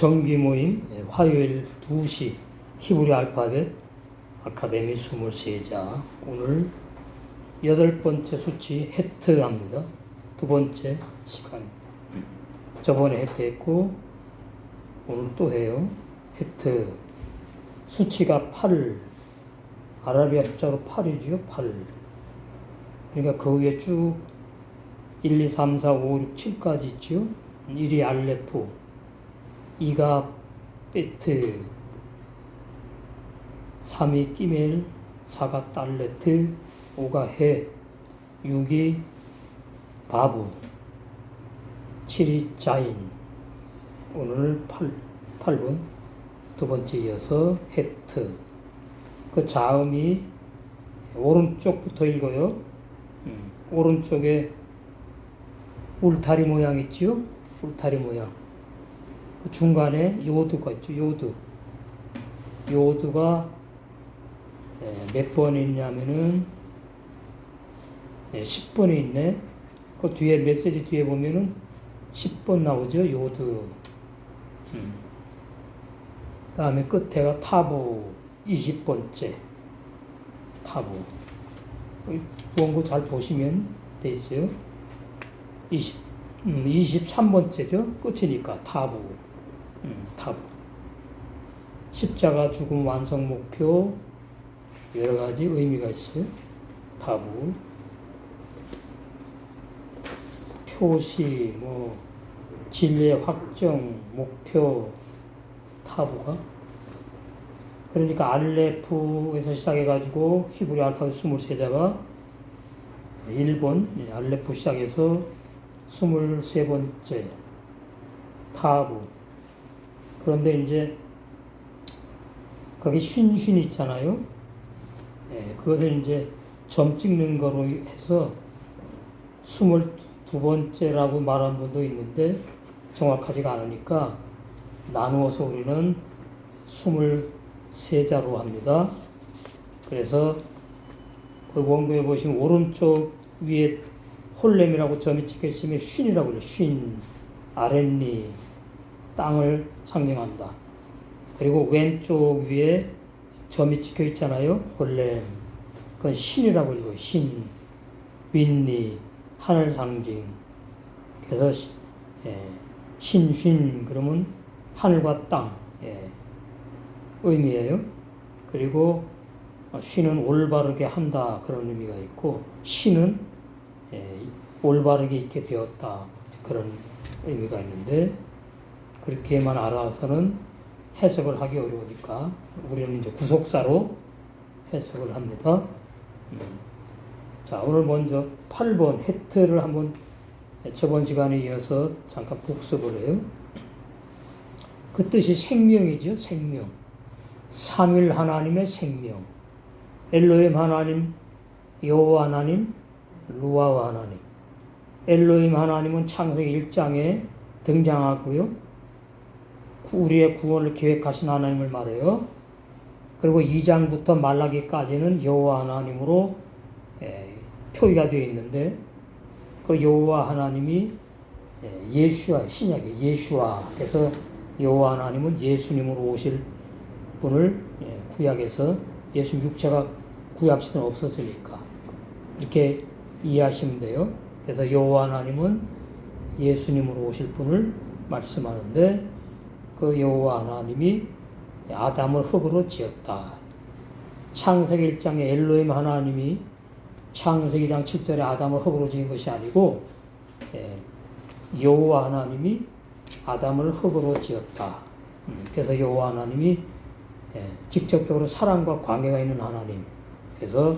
정기 모임 화요일 2시 히브리 알파벳 아카데미 23자 오늘 8번째 수치 헤트 합니다. 두 번째 시간. 저번에 헤트 했고 오늘 또 해요. 헤트 수치가 8 아라비아 숫자로 8이죠. 8 그러니까 그 위에 쭉 1, 2, 3, 4, 5, 6, 7까지 있죠. 1이 알레프 2가 베트 3이 끼멜 4가 딸레트 5가 해 6이 바부 7이 자인 오늘 8번 두 번째 이어서 헤트 그 자음이 오른쪽부터 읽어요. 오른쪽에 울타리 모양 있지요? 울타리 모양 중간에 요드가 있죠. 요드가 몇 번에 있냐면은 10번에 있네. 그 뒤에 메시지 뒤에 보면은 10번 나오죠. 요드. 다음에 끝에가 타부 20번째 타부. 원고 잘 보시면 돼 있어요. 23번째죠. 끝이니까 타부. 타부. 십자가 죽음 완성 목표 여러 가지 의미가 있어요. 타부. 표시 진리의 확정 목표 타부가 그러니까 알레프에서 시작해가지고 히브리 알파벳 23자가 1번 알레프 시작해서 23번째 타부. 그런데 이제 거기 쉰 있잖아요. 그것을 이제 점 찍는 거로 해서 22번째라고 말한 분도 있는데 정확하지가 않으니까 나누어서 우리는 23자로 합니다. 그래서 그 원고에 보시면 오른쪽 위에 홀렘이라고 점이 찍혀 있으면 쉰이라고 그래요. 쉰, 아랫니, 땅을 상징한다. 그리고 왼쪽 위에 점이 찍혀 있잖아요. 홀렘. 그건 신이라고 읽어요. 신, 윗니, 하늘 상징. 그래서 신쉰 그러면 하늘과 땅 의미예요. 그리고 쉰은 올바르게 한다 그런 의미가 있고 신은 올바르게 있게 되었다 그런 의미가 있는데 그렇게만 알아서는 해석을 하기 어려우니까 우리는 이제 구속사로 해석을 합니다. 자, 오늘 먼저 8번 헤트를 한번 저번 시간에 이어서 잠깐 복습을 해요. 그 뜻이 생명이죠. 생명. 삼일 하나님의 생명. 엘로힘 하나님, 여호와 하나님, 루아와 하나님. 엘로힘 하나님은 창세기 1장에 등장하고요. 우리의 구원을 계획하신 하나님을 말해요. 그리고 2장부터 말라기까지는 여호와 하나님으로 표기가 되어 있는데 그 여호와 하나님이 예수와 신약의 예수와 그래서 여호와 하나님은 예수님으로 오실 분을 구약에서 예수 육체가 구약 시대는 없었으니까 그렇게 이해하시면 돼요. 그래서 여호와 하나님은 예수님으로 오실 분을 말씀하는데 그 여호와 하나님이 아담을 흙으로 지었다. 창세기 1장에 엘로힘 하나님이 창세기 2장 7절에 아담을 흙으로 지은 것이 아니고 여호와 하나님이 아담을 흙으로 지었다. 그래서 여호와 하나님이 직접적으로 사랑과 관계가 있는 하나님. 그래서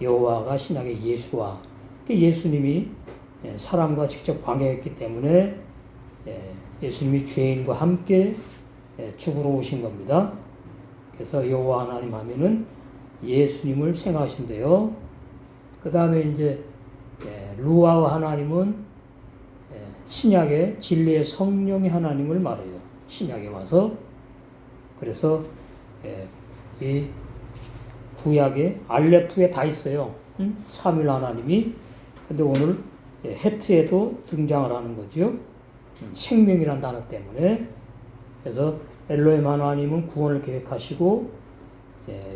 여호와가 신약의 예수와 예수님이 사람과 직접 관계가 있기 때문에 예수님이 죄인과 함께 죽으러 오신 겁니다. 그래서 여호와 하나님 하면은 예수님을 생각하시면 돼요. 그 다음에 이제 루아와 하나님은 신약의 진리의 성령의 하나님을 말해요. 신약에 와서 그래서 이 구약에 알레프에 다 있어요. 삼일 하나님이. 근데 오늘 헤트에도 등장을 하는 거죠. 생명이란 단어 때문에 그래서 엘로힘 하나님은 구원을 계획하시고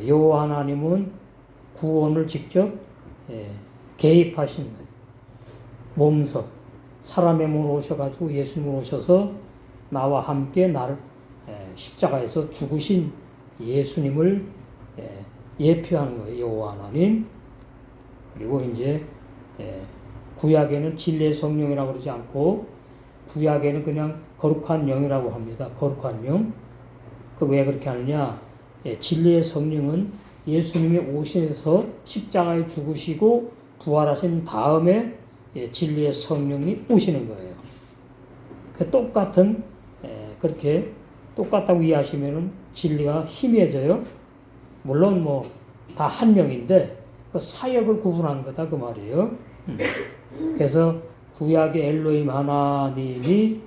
여호와 하나님은 구원을 직접 개입하신 몸서 사람의 몸으로 오셔가지고 예수님으로 오셔서 나와 함께 나를 십자가에서 죽으신 예수님을 예표하는 거예요. 여호와 하나님. 그리고 이제 구약에는 진리의 성령이라고 그러지 않고 구약에는 그냥 거룩한 영이라고 합니다. 거룩한 영. 그 왜 그렇게 하느냐? 진리의 성령은 예수님이 오셔서 십자가에 죽으시고 부활하신 다음에 진리의 성령이 오시는 거예요. 그 똑같은 그렇게 똑같다고 이해하시면은 진리가 희미해져요. 물론 뭐 다 한 영인데 그 사역을 구분한 거다 그 말이에요. 그래서 구약의 엘로힘 하나님이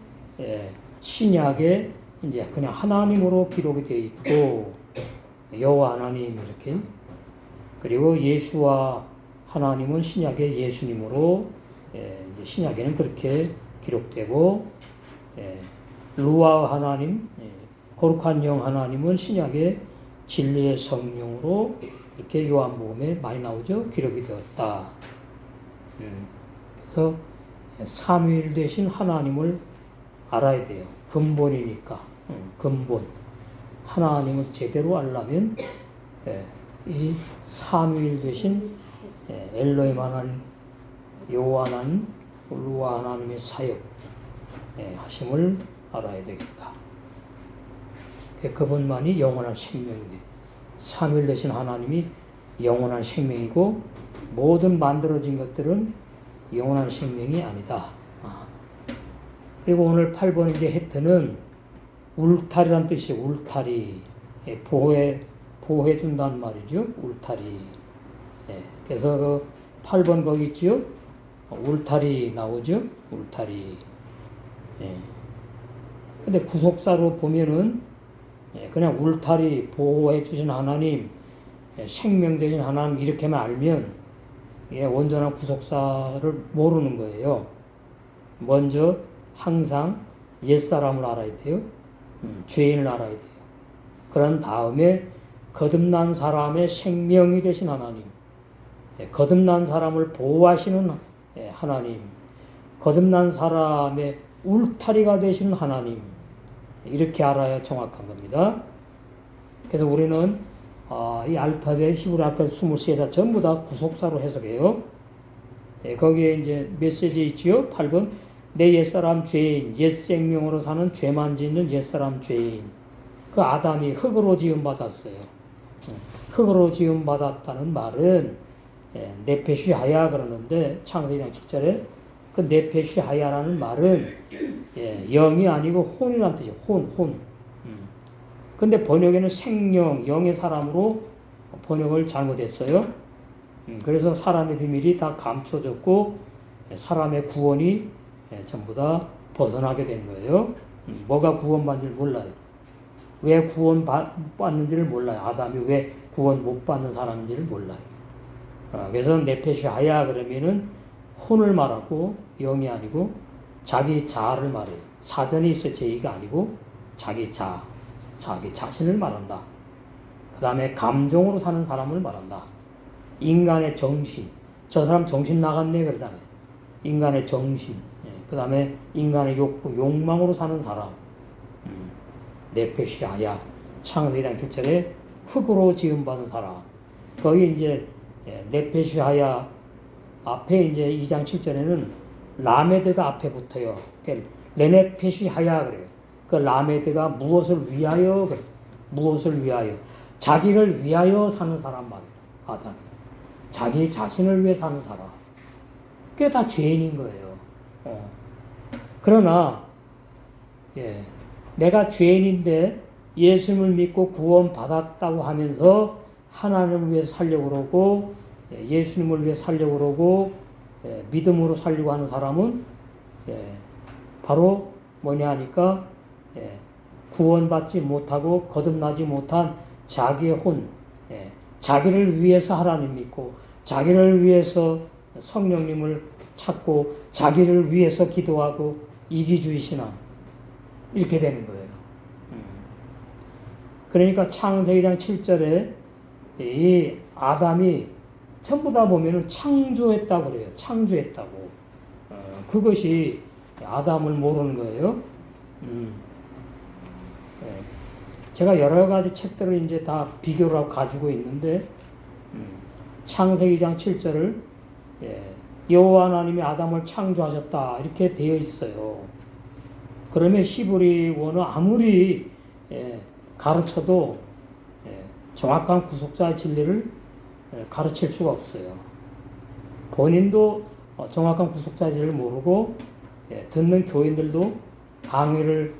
신약에 이제 그냥 하나님으로 기록이 되어 있고 여호와 하나님 이렇게 그리고 예수와 하나님은 신약의 예수님으로 이제 신약에는 그렇게 기록되고 루아 하나님 거룩한 영 하나님은 신약의 진리의 성령으로 이렇게 요한복음에 많이 나오죠. 기록이 되었다. 그래서 삼위일 되신 하나님을 알아야 돼요. 근본이니까. 근본. 하나님을 제대로 알려면 이 삼위일 되신 엘로힘 하나님, 여호와 하나님, 루아 하나님의 사역 하심을 알아야 되겠다. 그분만이 영원한 생명인데 삼위일 되신 하나님이 영원한 생명이고 모든 만들어진 것들은 영원한 생명이 아니다. 그리고 오늘 8번 이제 헤트는 울타리란 뜻이에요. 울타리. 보호해준다는 말이죠. 울타리. 그래서 그 8번 거기 있죠. 울타리 나오죠. 울타리. 근데 구속사로 보면은 그냥 울타리 보호해주신 하나님, 생명 되신 하나님 이렇게만 알면 온전한 구속사를 모르는 거예요. 먼저 항상 옛사람을 알아야 돼요. 죄인을 알아야 돼요. 그런 다음에 거듭난 사람의 생명이 되신 하나님, 거듭난 사람을 보호하시는 하나님, 거듭난 사람의 울타리가 되시는 하나님, 이렇게 알아야 정확한 겁니다. 그래서 우리는 이 알파벳, 히브리 알파벳 23자 전부 다 구속사로 해석해요. 거기에 이제 메시지 있지요. 8번. 내 옛사람 죄인, 옛 생명으로 사는 죄만 짓는 옛사람 죄인. 그 아담이 흙으로 지음받았어요. 흙으로 지음받았다는 말은 네페시 하야 그러는데 창세기 7절에 그 네페시 하야라는 말은 영이 아니고 혼이란 뜻이에요. 혼. 근데 번역에는 생령, 영의 사람으로 번역을 잘못했어요. 그래서 사람의 비밀이 다 감춰졌고 사람의 구원이 전부 다 벗어나게 된 거예요. 뭐가 구원받는지를 몰라요. 왜 구원받는지를 몰라요. 아담이 왜 구원 못 받는 사람인지를 몰라요. 그래서 네페시 하야 그러면은 혼을 말하고 영이 아니고 자기 자아를 말해요. 사전에 있어 제의가 아니고 자기 자신을 말한다. 그 다음에 감정으로 사는 사람을 말한다. 인간의 정신, 저 사람 정신 나갔네 그러잖아요. 인간의 정신, 그 다음에 인간의 욕구, 욕망으로 사는 사람. 네페시 하야, 창세기 7절에 흙으로 지음받은 사람. 거기 이제 네페시 하야 앞에 이제 2장 7절에는 라메드가 앞에 붙어요. 레네페시 하야 그래요. 그 라메드가 무엇을 위하여 그래. 무엇을 위하여. 자기를 위하여 사는 사람 말이에요. 아담. 자기 자신을 위해 사는 사람. 그게 다 죄인인 거예요. 그러나 내가 죄인인데 예수님을 믿고 구원받았다고 하면서 하나님을 위해서 살려고 그러고 예수님을 위해 살려고 그러고 믿음으로 살려고 하는 사람은 바로 뭐냐 하니까 구원받지 못하고 거듭나지 못한 자기의 혼, 자기를 위해서 하나님 믿고 자기를 위해서 성령님을 찾고 자기를 위해서 기도하고 이기주의 신앙 이렇게 되는 거예요. 그러니까 창세기 2장 7절에 이 아담이 전부 다 보면은 창조했다고 그래요. 창조했다고. 그것이 아담을 모르는 거예요. 예. 제가 여러 가지 책들을 이제 다 비교를 하고 가지고 있는데, 창세기 2장 7절을 여호와 하나님이 아담을 창조하셨다 이렇게 되어 있어요. 그러면 히브리어는 아무리 가르쳐도 정확한 구속사의 진리를 가르칠 수가 없어요. 본인도 정확한 구속사의 진리를 모르고 듣는 교인들도 강의를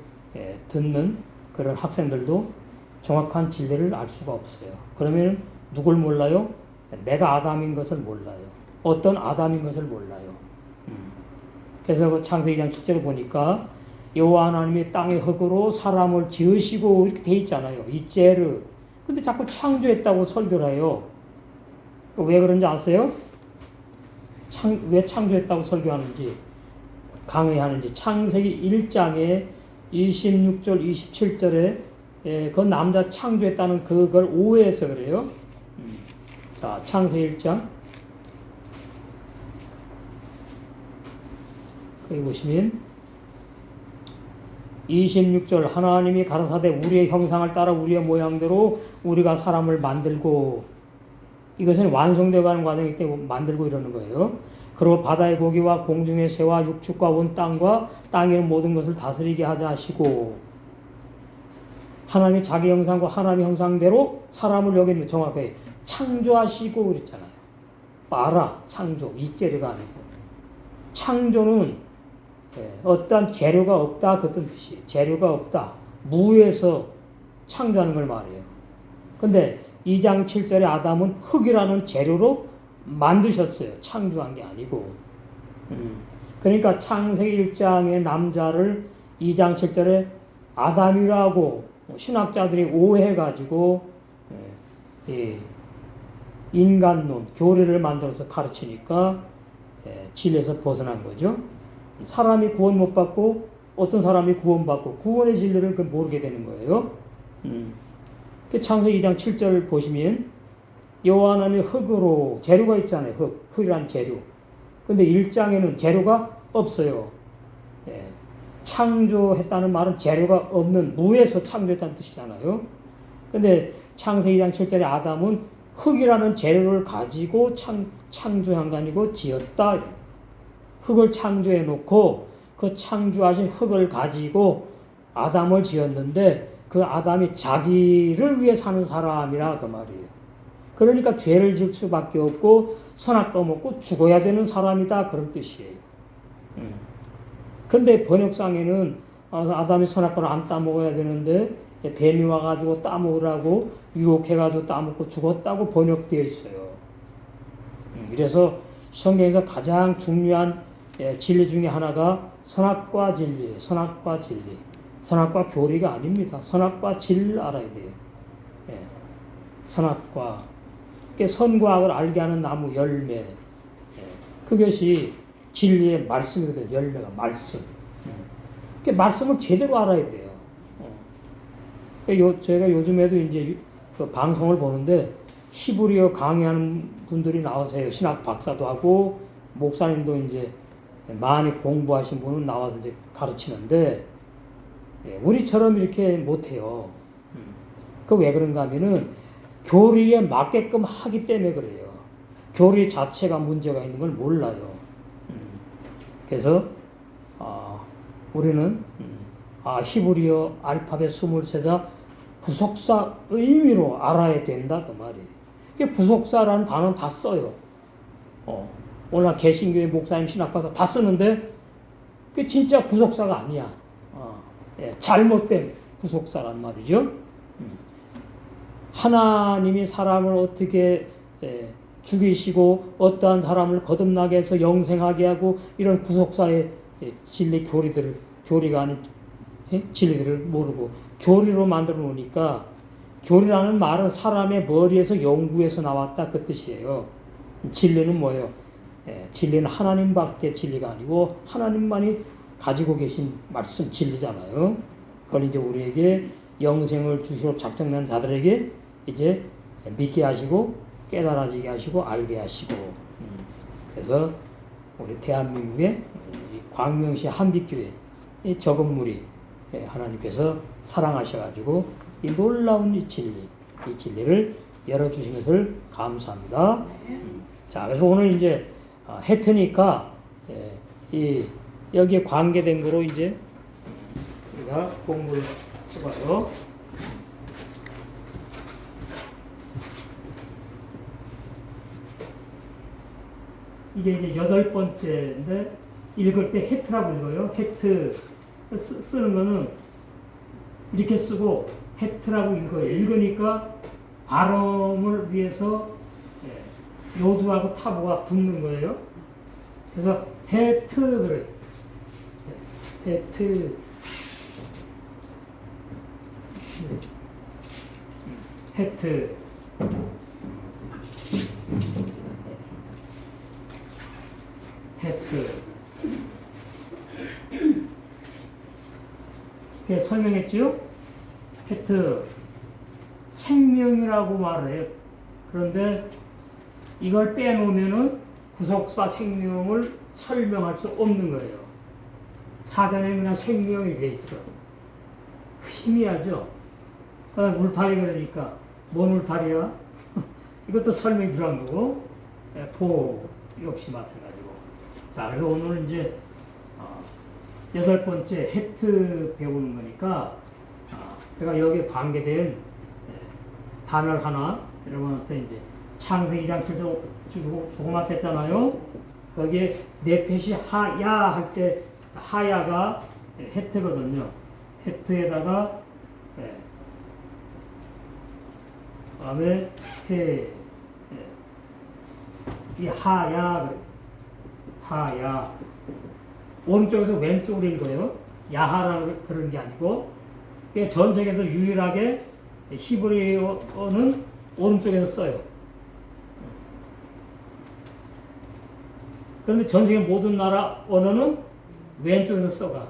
듣는 그런 학생들도 정확한 진리를 알 수가 없어요. 그러면 누굴 몰라요? 내가 아담인 것을 몰라요. 어떤 아담인 것을 몰라요. 그래서 그 창세기 2장 7절을 보니까 여호와 하나님이 땅의 흙으로 사람을 지으시고 이렇게 돼 있잖아요. 이제르. 근데 자꾸 창조했다고 설교를 해요. 왜 그런지 아세요? 왜 창조했다고 설교하는지, 강의하는지. 창세기 1장에 26절, 27절에 그 남자 창조했다는 그걸 오해해서 그래요. 자, 창세기 1장. 거기 보시면 26절 하나님이 가라사대 우리의 형상을 따라 우리의 모양대로 우리가 사람을 만들고, 이것은 완성되어 가는 과정이기 때문에 만들고 이러는 거예요. 그리고 바다의 고기와 공중의 새와 육축과 온 땅과 땅의 모든 것을 다스리게 하자 하시고, 하나님이 자기 형상과 하나님의 형상대로 사람을 여기는 정확하게 창조하시고 그랬잖아요. 알아, 창조, 이제르가 아니고. 창조는 어떠한 재료가 없다 그런 뜻이에요. 재료가 없다. 무에서 창조하는 걸 말해요. 근데 2장 7절에 아담은 흙이라는 재료로 만드셨어요. 창조한 게 아니고. 그러니까 창세기 1장의 남자를 2장 7절에 아담이라고 신학자들이 오해해가지고 인간론, 교리를 만들어서 가르치니까 진리에서 벗어난 거죠. 사람이 구원 못 받고 어떤 사람이 구원받고 구원의 진리를 모르게 되는 거예요. 창세기 2장 7절 보시면 여호와 하나님이 흙으로, 재료가 있잖아요. 흙이란 재료. 근데 1장에는 재료가 없어요. 창조했다는 말은 재료가 없는, 무에서 창조했다는 뜻이잖아요. 근데 창세기 2장 7절에 아담은 흙이라는 재료를 가지고 창조한 거 아니고 지었다. 흙을 창조해 놓고 그 창조하신 흙을 가지고 아담을 지었는데, 그 아담이 자기를 위해 사는 사람이라 그 말이에요. 그러니까 죄를 지을 수밖에 없고 선악과 먹고 죽어야 되는 사람이다 그런 뜻이에요. 근데 번역상에는 아담이 선악과를 안 따먹어야 되는데 뱀이 와가지고 따먹으라고 유혹해가지고 따먹고 죽었다고 번역되어 있어요. 그래서 성경에서 가장 중요한 진리 중에 하나가 선악과 진리예요. 선악과 진리. 선악과 교리가 아닙니다. 선악과 진리를 알아야 돼요. 선악과. 선과 악을 알게 하는 나무 열매. 그것이 진리의 말씀이거든요. 열매가 말씀. 말씀을 제대로 알아야 돼요. 저희가 요즘에도 이제 그 방송을 보는데 히브리어 강의하는 분들이 나와서요. 신학 박사도 하고 목사님도 이제 많이 공부하신 분은 나와서 이제 가르치는데 우리처럼 이렇게 못해요. 그 왜 그런가 하면은 교리에 맞게끔 하기 때문에 그래요. 교리 자체가 문제가 있는 걸 몰라요. 그래서 우리는 히브리어 알파벳 23자 구속사 의미로 알아야 된다 그 말이에요. 구속사라는 단어는 다 써요. 오늘 개신교회 목사님 신학박사 다 쓰는데 그게 진짜 구속사가 아니야. 잘못된 구속사란 말이죠. 하나님이 사람을 어떻게 죽이시고 어떠한 사람을 거듭나게 해서 영생하게 하고 이런 구속사의 진리 교리가 아닌 진리들을 모르고 교리로 만들어 놓으니까, 교리라는 말은 사람의 머리에서 연구에서 나왔다 그 뜻이에요. 진리는 뭐예요? 진리는 하나님밖에 진리가 아니고 하나님만이 가지고 계신 말씀 진리잖아요. 그걸 이제 우리에게 영생을 주시러 작정된 자들에게 이제 믿게 하시고 깨달아지게 하시고 알게 하시고 그래서 우리 대한민국의 광명시 한빛교회 이 적은 무리 하나님께서 사랑하셔가지고 이 놀라운 이 진리를 열어주신 것을 감사합니다. 자, 그래서 오늘 이제 해트니까 이 여기에 관계된 거로 이제 우리가 공부를 해봐요. 이게 이제 8번째인데 읽을 때 해트라고 읽어요. 해트 쓰는 거는 이렇게 쓰고 해트라고 읽어요. 읽으니까 발음을 위해서 요두하고 타부가 붙는 거예요. 그래서 해트 그래. 해트. 해트. 해트. 이렇게 설명했죠? 해트. 생명이라고 말을 해요. 그런데 이걸 빼놓으면은 구속사 생명을 설명할 수 없는 거예요. 사단에 그냥 생명이 돼 있어. 희미하죠? 울타리 그러니까, 뭔 울타리야? 이것도 설명이 필요한 거고, 보 역시 마찬가지고. 자, 그래서 오늘 이제, 8번째 해트 배우는 거니까, 제가 여기에 관계된 단어를 하나, 여러분한테 이제, 창세기 2장 7절 조그맣게 했잖아요. 거기에 네펫이 하야 할 때 하야가 해트거든요. 해트에다가 그다음에 이 하야 오른쪽에서 왼쪽으로 읽어요. 야하라는 그런 게 아니고 전 세계에서 유일하게 히브리어는 오른쪽에서 써요. 그런데 전 세계 모든 나라 언어는 왼쪽에서 써가.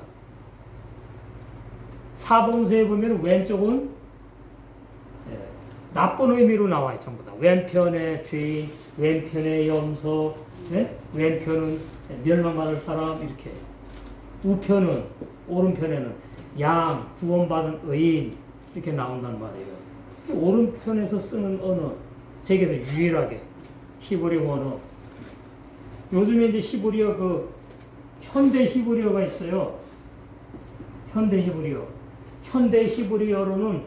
사본서에 보면 왼쪽은 나쁜 의미로 나와요. 전부 다. 왼편에 죄인, 왼편에 염소, 왼편은 멸망받을 사람 이렇게. 우편은 오른편에는 양, 구원받은 의인 이렇게 나온단 말이에요. 오른편에서 쓰는 언어 세계에서 유일하게 히브리어 언어. 요즘에 이제 히브리어 현대 히브리어가 있어요. 현대 히브리어. 현대 히브리어로는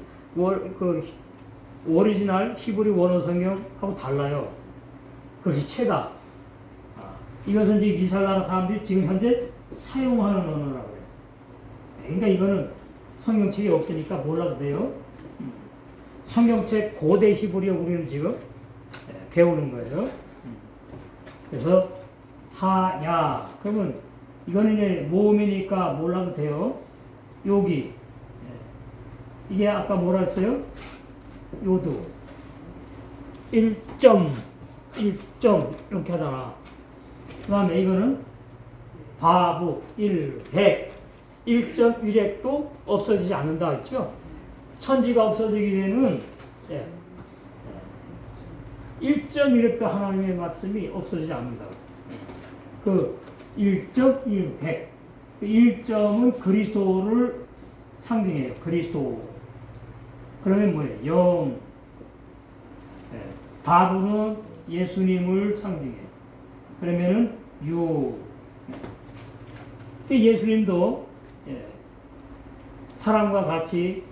오리지널 히브리 원어 성경하고 달라요. 그것이 최다. 이것은 이제 이스라엘 나라 사람들이 지금 현재 사용하는 언어라고 해요. 그러니까 이거는 성경책이 없으니까 몰라도 돼요. 성경책 고대 히브리어 우리는 지금 배우는 거예요. 그래서 하야 그러면 이거는 이제 모음이니까 몰라도 돼요. 여기 이게 아까 뭐라 했어요? 요도 1점 이렇게 하잖아. 그 다음에 이거는 바부 100 1.1핵도 없어지지 않는다 했죠. 천지가 없어지게 되는 1.1핵도 하나님의 말씀이 없어지지 않는다. 그 1.1핵 1점은 그리스도를 상징해요. 그리스도. 그러면 뭐예요? 영. 바로는 예수님을 상징해요. 그러면은 유. 예수님도 사람과 같이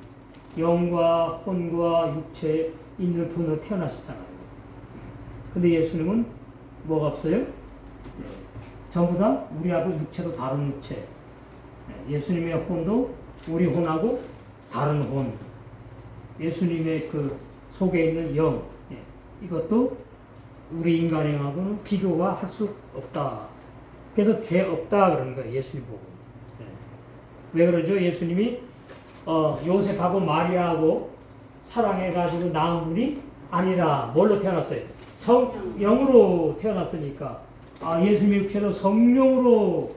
영과 혼과 육체 있는 분으로 태어나셨잖아요. 근데 예수님은 뭐가 없어요? 전부 다 우리하고 육체도 다른 육체. 예수님의 혼도 우리 혼하고 다른 혼. 예수님의 그 속에 있는 영. 이것도 우리 인간의 영하고는 비교가 할 수 없다. 그래서 죄 없다 그러는 거예요. 예수님 보고. 왜 그러죠? 예수님이 요셉하고 마리아하고 사랑해가지고 낳은 분이 아니라 뭘로 태어났어요? 성령으로 태어났으니까 예수님의 육체도 성령으로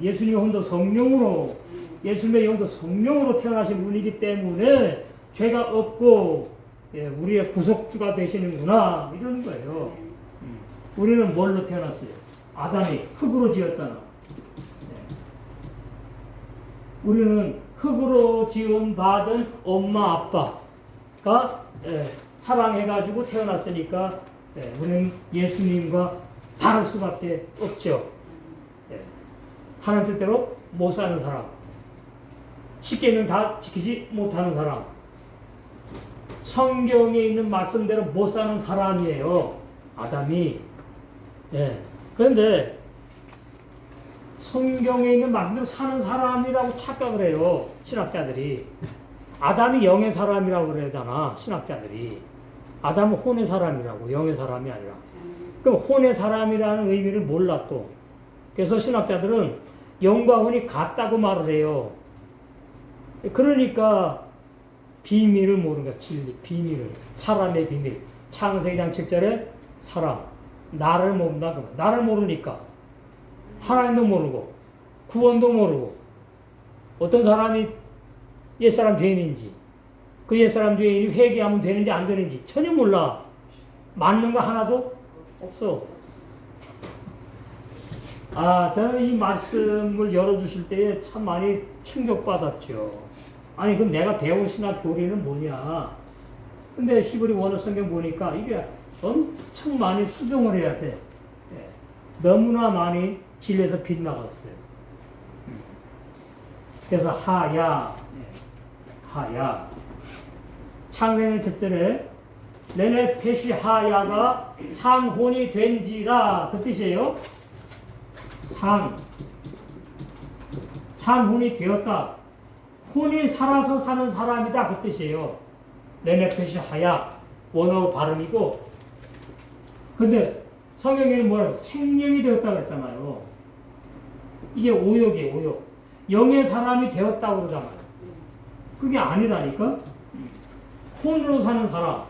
예수님의 혼도 성령으로 예수님의 영도 성령으로 태어나신 분이기 때문에 죄가 없고 우리의 구속주가 되시는구나 이러는 거예요. 우리는 뭘로 태어났어요? 아담이 흙으로 지었잖아. 우리는 흙으로 지음 받은 엄마 아빠가 사랑해가지고 태어났으니까 우리는 예수님과 다를 수밖에 없죠. 하나님 뜻대로 못 사는 사람, 십계명 다 지키지 못하는 사람, 성경에 있는 말씀대로 못 사는 사람이에요. 아담이. 그런데 성경에 있는 말씀대로 사는 사람이라고 착각을 해요. 신학자들이. 아담이 영의 사람이라고 그러잖아. 신학자들이. 아담은 혼의 사람이라고, 영의 사람이 아니라. 그럼 혼의 사람이라는 의미를 몰라 또. 그래서 신학자들은 영과 혼이 같다고 말을 해요. 그러니까 비밀을 모르는 거야. 진리, 비밀을. 사람의 비밀. 창세기 장 7절에 사람, 나를 모른다. 나를 모르니까 하나님도 모르고 구원도 모르고 어떤 사람이 옛사람 죄인인지 그 옛사람 죄인이 회개하면 되는지 안 되는지 전혀 몰라. 맞는 거 하나도 없어. 저는 이 말씀을 열어주실 때에 참 많이 충격받았죠. 아니 그럼 내가 배운 신학 교리는 뭐냐. 근데 히브리 원어 성경 보니까 이게 엄청 많이 수정을 해야 돼. 너무나 많이 진리에서 빗나갔어요. 그래서 하야 창세기 첫절에 내내 페시 하야가 상혼이 된지라 그 뜻이에요. 상혼이 되었다. 혼이 살아서 사는 사람이다 그 뜻이에요. 내내 페시 하야 원어 발음이고, 근데 성경에는 뭐라 해서 생명이 되었다 그랬잖아요. 이게 오역이에요, 오역. 영의 사람이 되었다고 그러잖아요. 그게 아니라니까? 혼으로 사는 사람.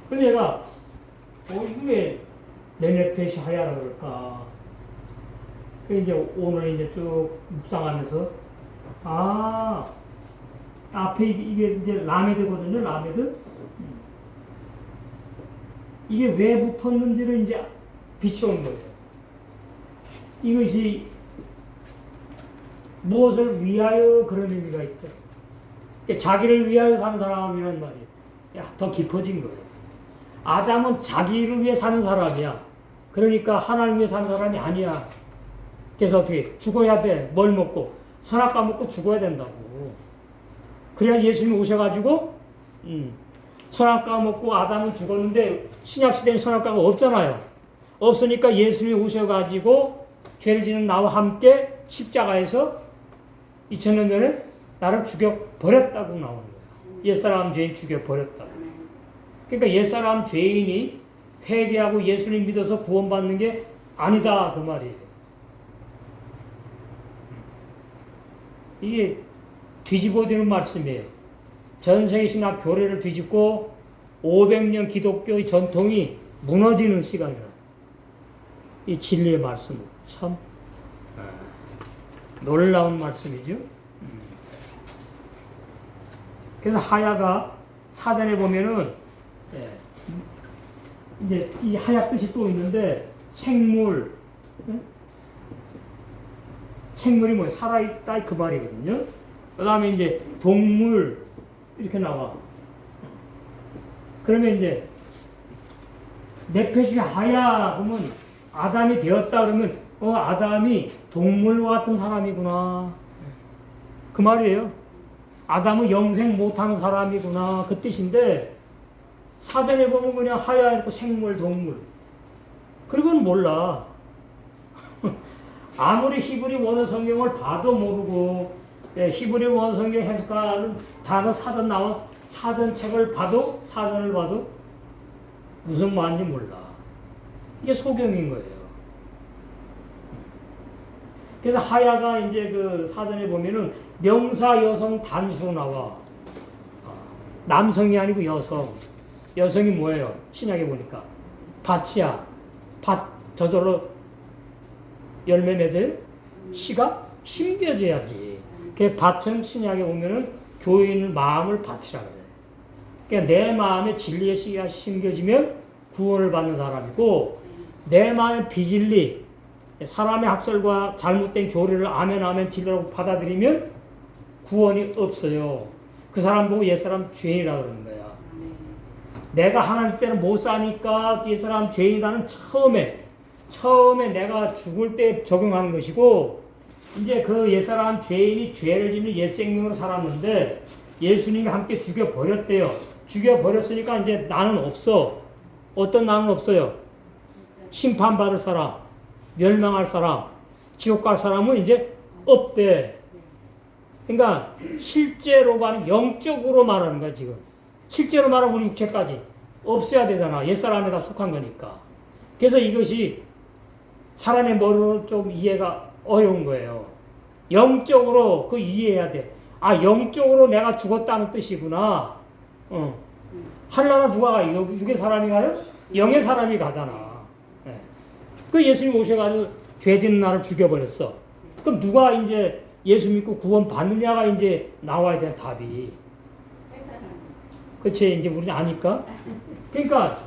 근데 얘가, 이거 왜 네네페시 하야라고 그럴까? 이제 오늘 이제 쭉 묵상하면서, 앞에 이게 이제 라메드거든요, 라메드? 이게 왜 붙었는지를 이제 비춰온 거예요. 이것이 무엇을 위하여 그런 의미가 있다. 자기를 위하여 사는 사람이란 말이에요. 더 깊어진 거예요. 아담은 자기를 위해 사는 사람이야. 그러니까 하나님 위해 사는 사람이 아니야. 그래서 어떻게 죽어야 돼. 뭘 먹고 선악과 먹고 죽어야 된다고. 그래야 예수님이 오셔가지고 선악과 먹고 아담은 죽었는데 신약시대엔 선악과가 없잖아요. 없으니까 예수님이 오셔가지고 죄를 지는 나와 함께 십자가에서 2000년 전에 나를 죽여버렸다고 나오는 거예요. 옛사람 죄인 죽여버렸다. 그러니까 옛사람 죄인이 회개하고 예수님 믿어서 구원받는 게 아니다 그 말이에요. 이게 뒤집어지는 말씀이에요. 전세계 신학 교리를 뒤집고 500년 기독교의 전통이 무너지는 시간이라. 이 진리의 말씀 참 놀라운 말씀이죠. 그래서 하야가 사전에 보면은 이제 이 하야 뜻이 또 있는데 생물, 생물이 뭐예요? 살아있다 그 말이거든요. 그 다음에 이제 동물 이렇게 나와. 그러면 이제 네페시 하야 그러면 아담이 되었다 그러면 아담이 동물과 같은 사람이구나 그 말이에요. 아담은 영생 못하는 사람이구나 그 뜻인데 사전에 보면 그냥 하야 이렇게 생물 동물 그리고는 몰라. 아무리 히브리 원어 성경을 봐도 모르고 히브리 원어 성경 해석하는 단어 사전 나와 사전책을 봐도 사전을 봐도 무슨 말인지 몰라. 이게 소경인 거예요. 그래서 하야가 이제 그 사전에 보면은 명사 여성 단수로 나와. 남성이 아니고 여성. 여성이 뭐예요? 신약에 보니까 밭이야. 밭 저절로 열매 맺어요? 씨가 심겨져야지. 그 밭은 신약에 보면은 교인 마음을 바치라 그래요. 그러니까 내 마음에 진리의 씨가 심겨지면 구원을 받는 사람이고, 내 마음에 비진리, 사람의 학설과 잘못된 교리를 아멘 아멘 진리라고 받아들이면 구원이 없어요. 그 사람 보고 옛사람 죄인이라 그러는 거야. 내가 하나님 때는 못 사니까 옛사람 죄인이라는 처음에 내가 죽을 때 적용하는 것이고, 이제 그 옛사람 죄인이 죄를 짓는 옛생명으로 살았는데 예수님이 함께 죽여버렸대요. 죽여버렸으니까 이제 나는 없어. 어떤 나는 없어요? 심판받을 사람, 멸망할 사람, 지옥 갈 사람은 이제 없대. 그러니까 실제로 말하는 영적으로 말하는 거야 지금. 실제로 말하면 우리 육체까지 없어야 되잖아. 옛사람에 다 속한 거니까. 그래서 이것이 사람의 머리로 좀 이해가 어려운 거예요. 영적으로 그 이해해야 돼. 아, 영적으로 내가 죽었다는 뜻이구나. 하려면 누가 가요? 육의 사람이 가요? 영의 사람이 가잖아. 네. 그 예수님 오셔가지고 죄 짓는 나를 죽여버렸어. 그럼 누가 이제 예수 믿고 구원 받느냐가 이제 나와야 돼, 답이. 그치, 이제 우리는 아니까. 그러니까,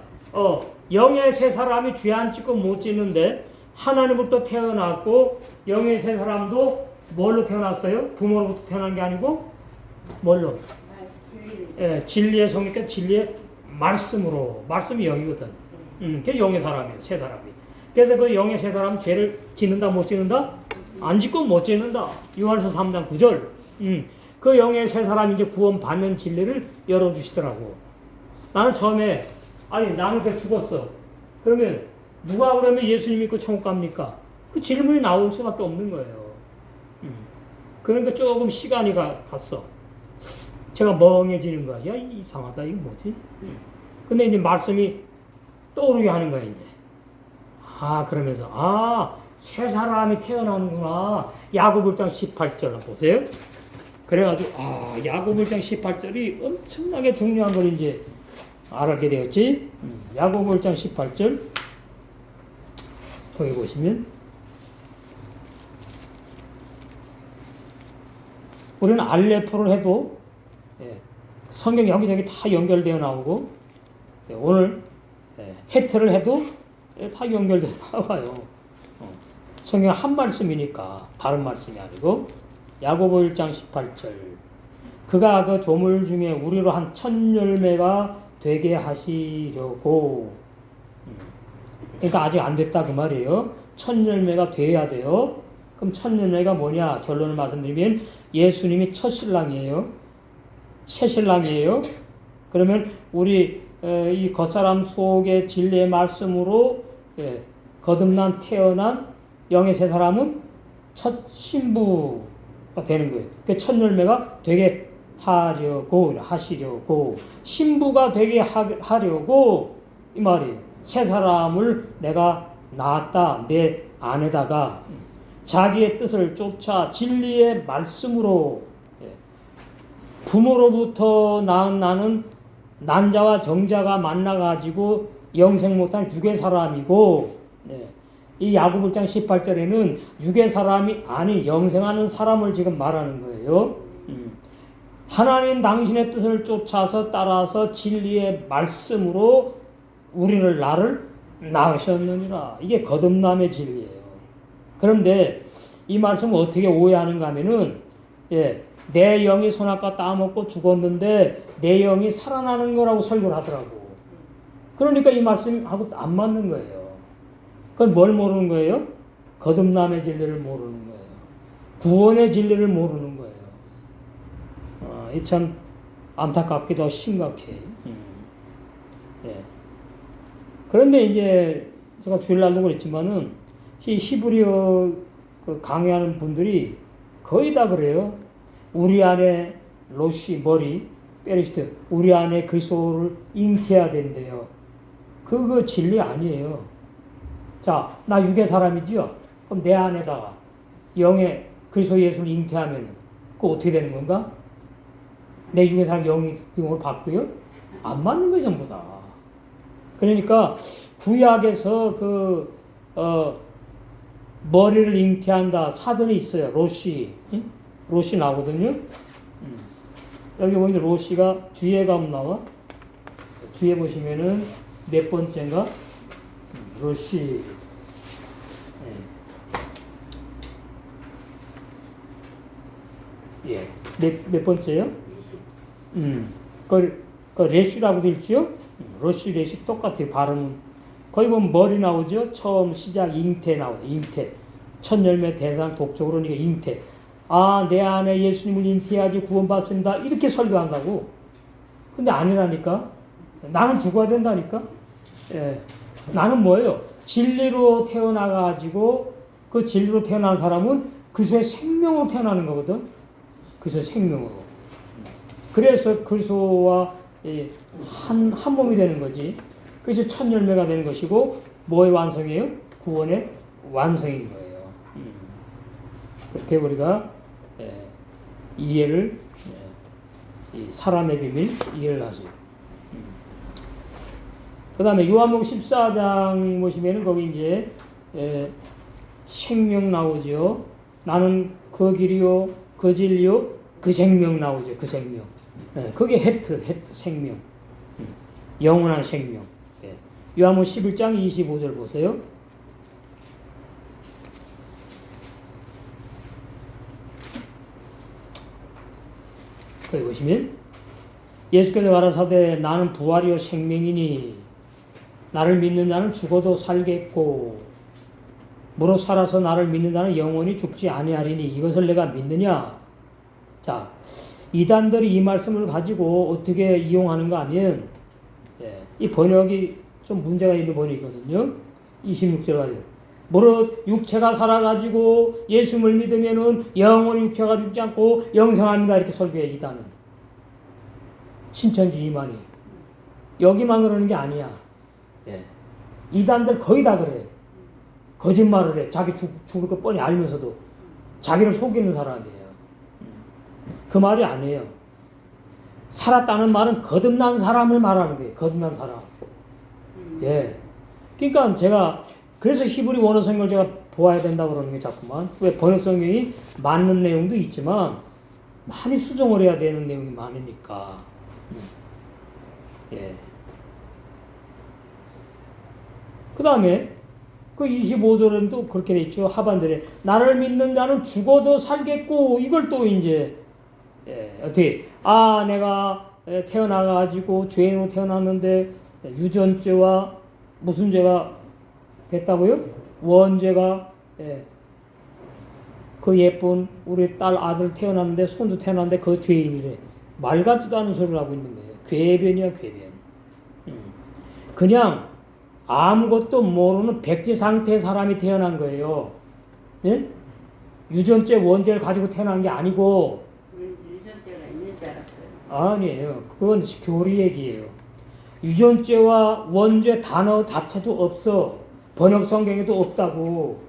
영의 세 사람이 죄 안 짓고 못 짓는데, 하나님부터 태어났고, 영의 세 사람도 뭘로 태어났어요? 부모로부터 태어난 게 아니고, 뭘로? 예, 진리의 성리니까 진리의 말씀으로. 말씀이 영이거든. 그게 영의 사람이에요, 세 사람이. 그래서 그 영의 세 사람 죄를 짓는다, 못 짓는다? 안 짓고 못 짓는다. 요한서 3장 9절. 그 영의 세 사람이 이제 구원받는 진리를 열어주시더라고. 나는 처음에, 아니, 나는 그냥 죽었어. 그러면, 누가 그러면 예수님 믿고 천국 갑니까? 그 질문이 나올 수밖에 없는 거예요. 그러니까 조금 시간이 갔어. 제가 멍해지는 거야. 야, 이상하다. 이거 뭐지? 근데 이제 말씀이 떠오르게 하는 거야, 이제. 아, 그러면서, 세 사람이 태어나는구나. 야고보 1장 18절 보세요. 그래가지고, 야고보 1장 18절이 엄청나게 중요한 걸 이제 알게 되었지. 야고보 1장 18절. 거기 보시면, 우리는 알레포를 해도, 성경 여기저기 다 연결되어 나오고, 오늘 해트를 해도 다 연결되어 나와요. 성경 한 말씀이니까 다른 말씀이 아니고. 야고보 1장 18절. 그가 그 조물 중에 우리로 한 1000열매가 되게 하시려고. 그러니까 아직 안 됐다 그 말이에요. 1000열매가 돼야 돼요. 그럼 1000열매가 뭐냐? 결론을 말씀드리면 예수님이 첫 신랑이에요. 새 신랑이에요. 그러면 우리 이 겉사람 속의 진리의 말씀으로 거듭난 태어난 영의 세 사람은 첫 신부가 되는 거예요. 그 첫 열매가 되게 하시려고 신부가 되게 하려고 이 말이에요. 새 사람을 내가 낳았다. 내 안에다가 자기의 뜻을 쫓아 진리의 말씀으로 부모로부터 낳은 나는 난자와 정자가 만나가지고 영생 못한 육의 사람이고, 이 야고보 1장 18절에는 육의 사람이 아닌 영생하는 사람을 지금 말하는 거예요. 하나님 당신의 뜻을 쫓아서 따라서 진리의 말씀으로 나를 낳으셨느니라. 이게 거듭남의 진리예요. 그런데 이 말씀을 어떻게 오해하는가 하면은, 내 영이 선악과 따먹고 죽었는데 내 영이 살아나는 거라고 설교를 하더라고. 그러니까 이 말씀하고 안 맞는 거예요. 그건 뭘 모르는 거예요? 거듭남의 진리를 모르는 거예요. 구원의 진리를 모르는 거예요. 이 참 안타깝기도 심각해. 그런데 이제 제가 주일날도 그랬지만은 히브리어 강의하는 분들이 거의 다 그래요. 우리 안에 로시 머리 페리시트 우리 안에 그리스도를 잉태해야 된대요. 그거 진리 아니에요. 자, 나 육의 사람이지요. 그럼 내 안에다가 영의 그리스도 예수를 잉태하면 그거 어떻게 되는 건가? 내 육의 사람 영으로 바뀌어요? 안 맞는 거예요, 전부 다. 그러니까 구약에서 머리를 잉태한다 사전에 있어요. 로시. 응? 로시 나오거든요. 여기 보면 로시가 뒤에 가면 나와. 뒤에 보시면은 몇 번째인가? 로시. 예. 몇 번째요? 20. 그 레슈라고 되어 있죠? 로시, 레시 똑같아요. 발음은. 거기 보면 머리 나오죠? 처음 시작 잉태 나와요. 잉태. 첫 열매 대상 독조 그러니까 잉태. 아, 내 안에 예수님을 잉태해야지 구원받습니다. 이렇게 설교한다고. 근데 아니라니까. 나는 죽어야 된다니까. 예. 나는 뭐예요? 진리로 태어나가지고 그 진리로 태어난 사람은 그리스도의 생명으로 태어나는 거거든. 그리스도의 생명으로. 그래서 그리스도와 한 몸이 되는 거지. 그래서 첫 열매가 되는 것이고 뭐의 완성이에요? 구원의 완성인 거예요. 그렇게 우리가 이해를 이 사람의 비밀 이해를 하세요. 그 다음에 요한복음 14장 보시면은 거기 이제 생명 나오죠. 나는 그 길이요, 그 진리요, 그 생명 나오죠. 그 생명. 그게 헤트 생명. 영원한 생명. 요한복음 11장 25절 보세요. 거기 보시면 예수께서 가라사대 나는 부활이요 생명이니 나를 믿는 자는 죽어도 살겠고 무릇 살아서 나를 믿는 자는 영원히 죽지 아니하리니 이것을 내가 믿느냐. 자, 이단들이 이 말씀을 가지고 어떻게 이용하는가 하면 이 번역이 좀 문제가 있는 번역이거든요. 26절 가지고 무릇 육체가 살아가지고 예수를 믿으면은 영원히 육체가 죽지 않고 영생합니다. 이렇게 설교해 이단은. 신천지 이만희. 여기만 그러는 게 아니야. 이단들 거의 다 그래. 거짓말을 해. 자기 죽을 거 뻔히 알면서도 자기를 속이는 사람이에요. 그 말이 아니에요. 살았다는 말은 거듭난 사람을 말하는 거예요. 거듭난 사람. 예. 그러니까 제가 그래서 히브리 원어 성경을 제가 보아야 된다고 그러는 게 자꾸만. 왜 번역 성경이 맞는 내용도 있지만 많이 수정을 해야 되는 내용이 많으니까. 예. 그 다음에 그 25절은 또 그렇게 돼 있죠. 하반절에 나를 믿는 자는 죽어도 살겠고 이걸 또 이제 어떻게 내가 태어나가지고 죄인으로 태어났는데 유전죄와 무슨 죄가 됐다고요? 원죄가 그 예쁜 우리 딸 아들 태어났는데 손주 태어났는데 그 죄인이래. 말 같지도 않은 소리를 하고 있는 거예요. 궤변이야 궤변. 그냥 아무것도 모르는 백지 상태의 사람이 태어난 거예요. 예? 유전죄 원죄를 가지고 태어난 게 아니고. 유전죄가 있는 줄 알았어요. 아니에요. 그건 교리 얘기예요. 유전죄와 원죄 단어 자체도 없어. 번역 성경에도 없다고.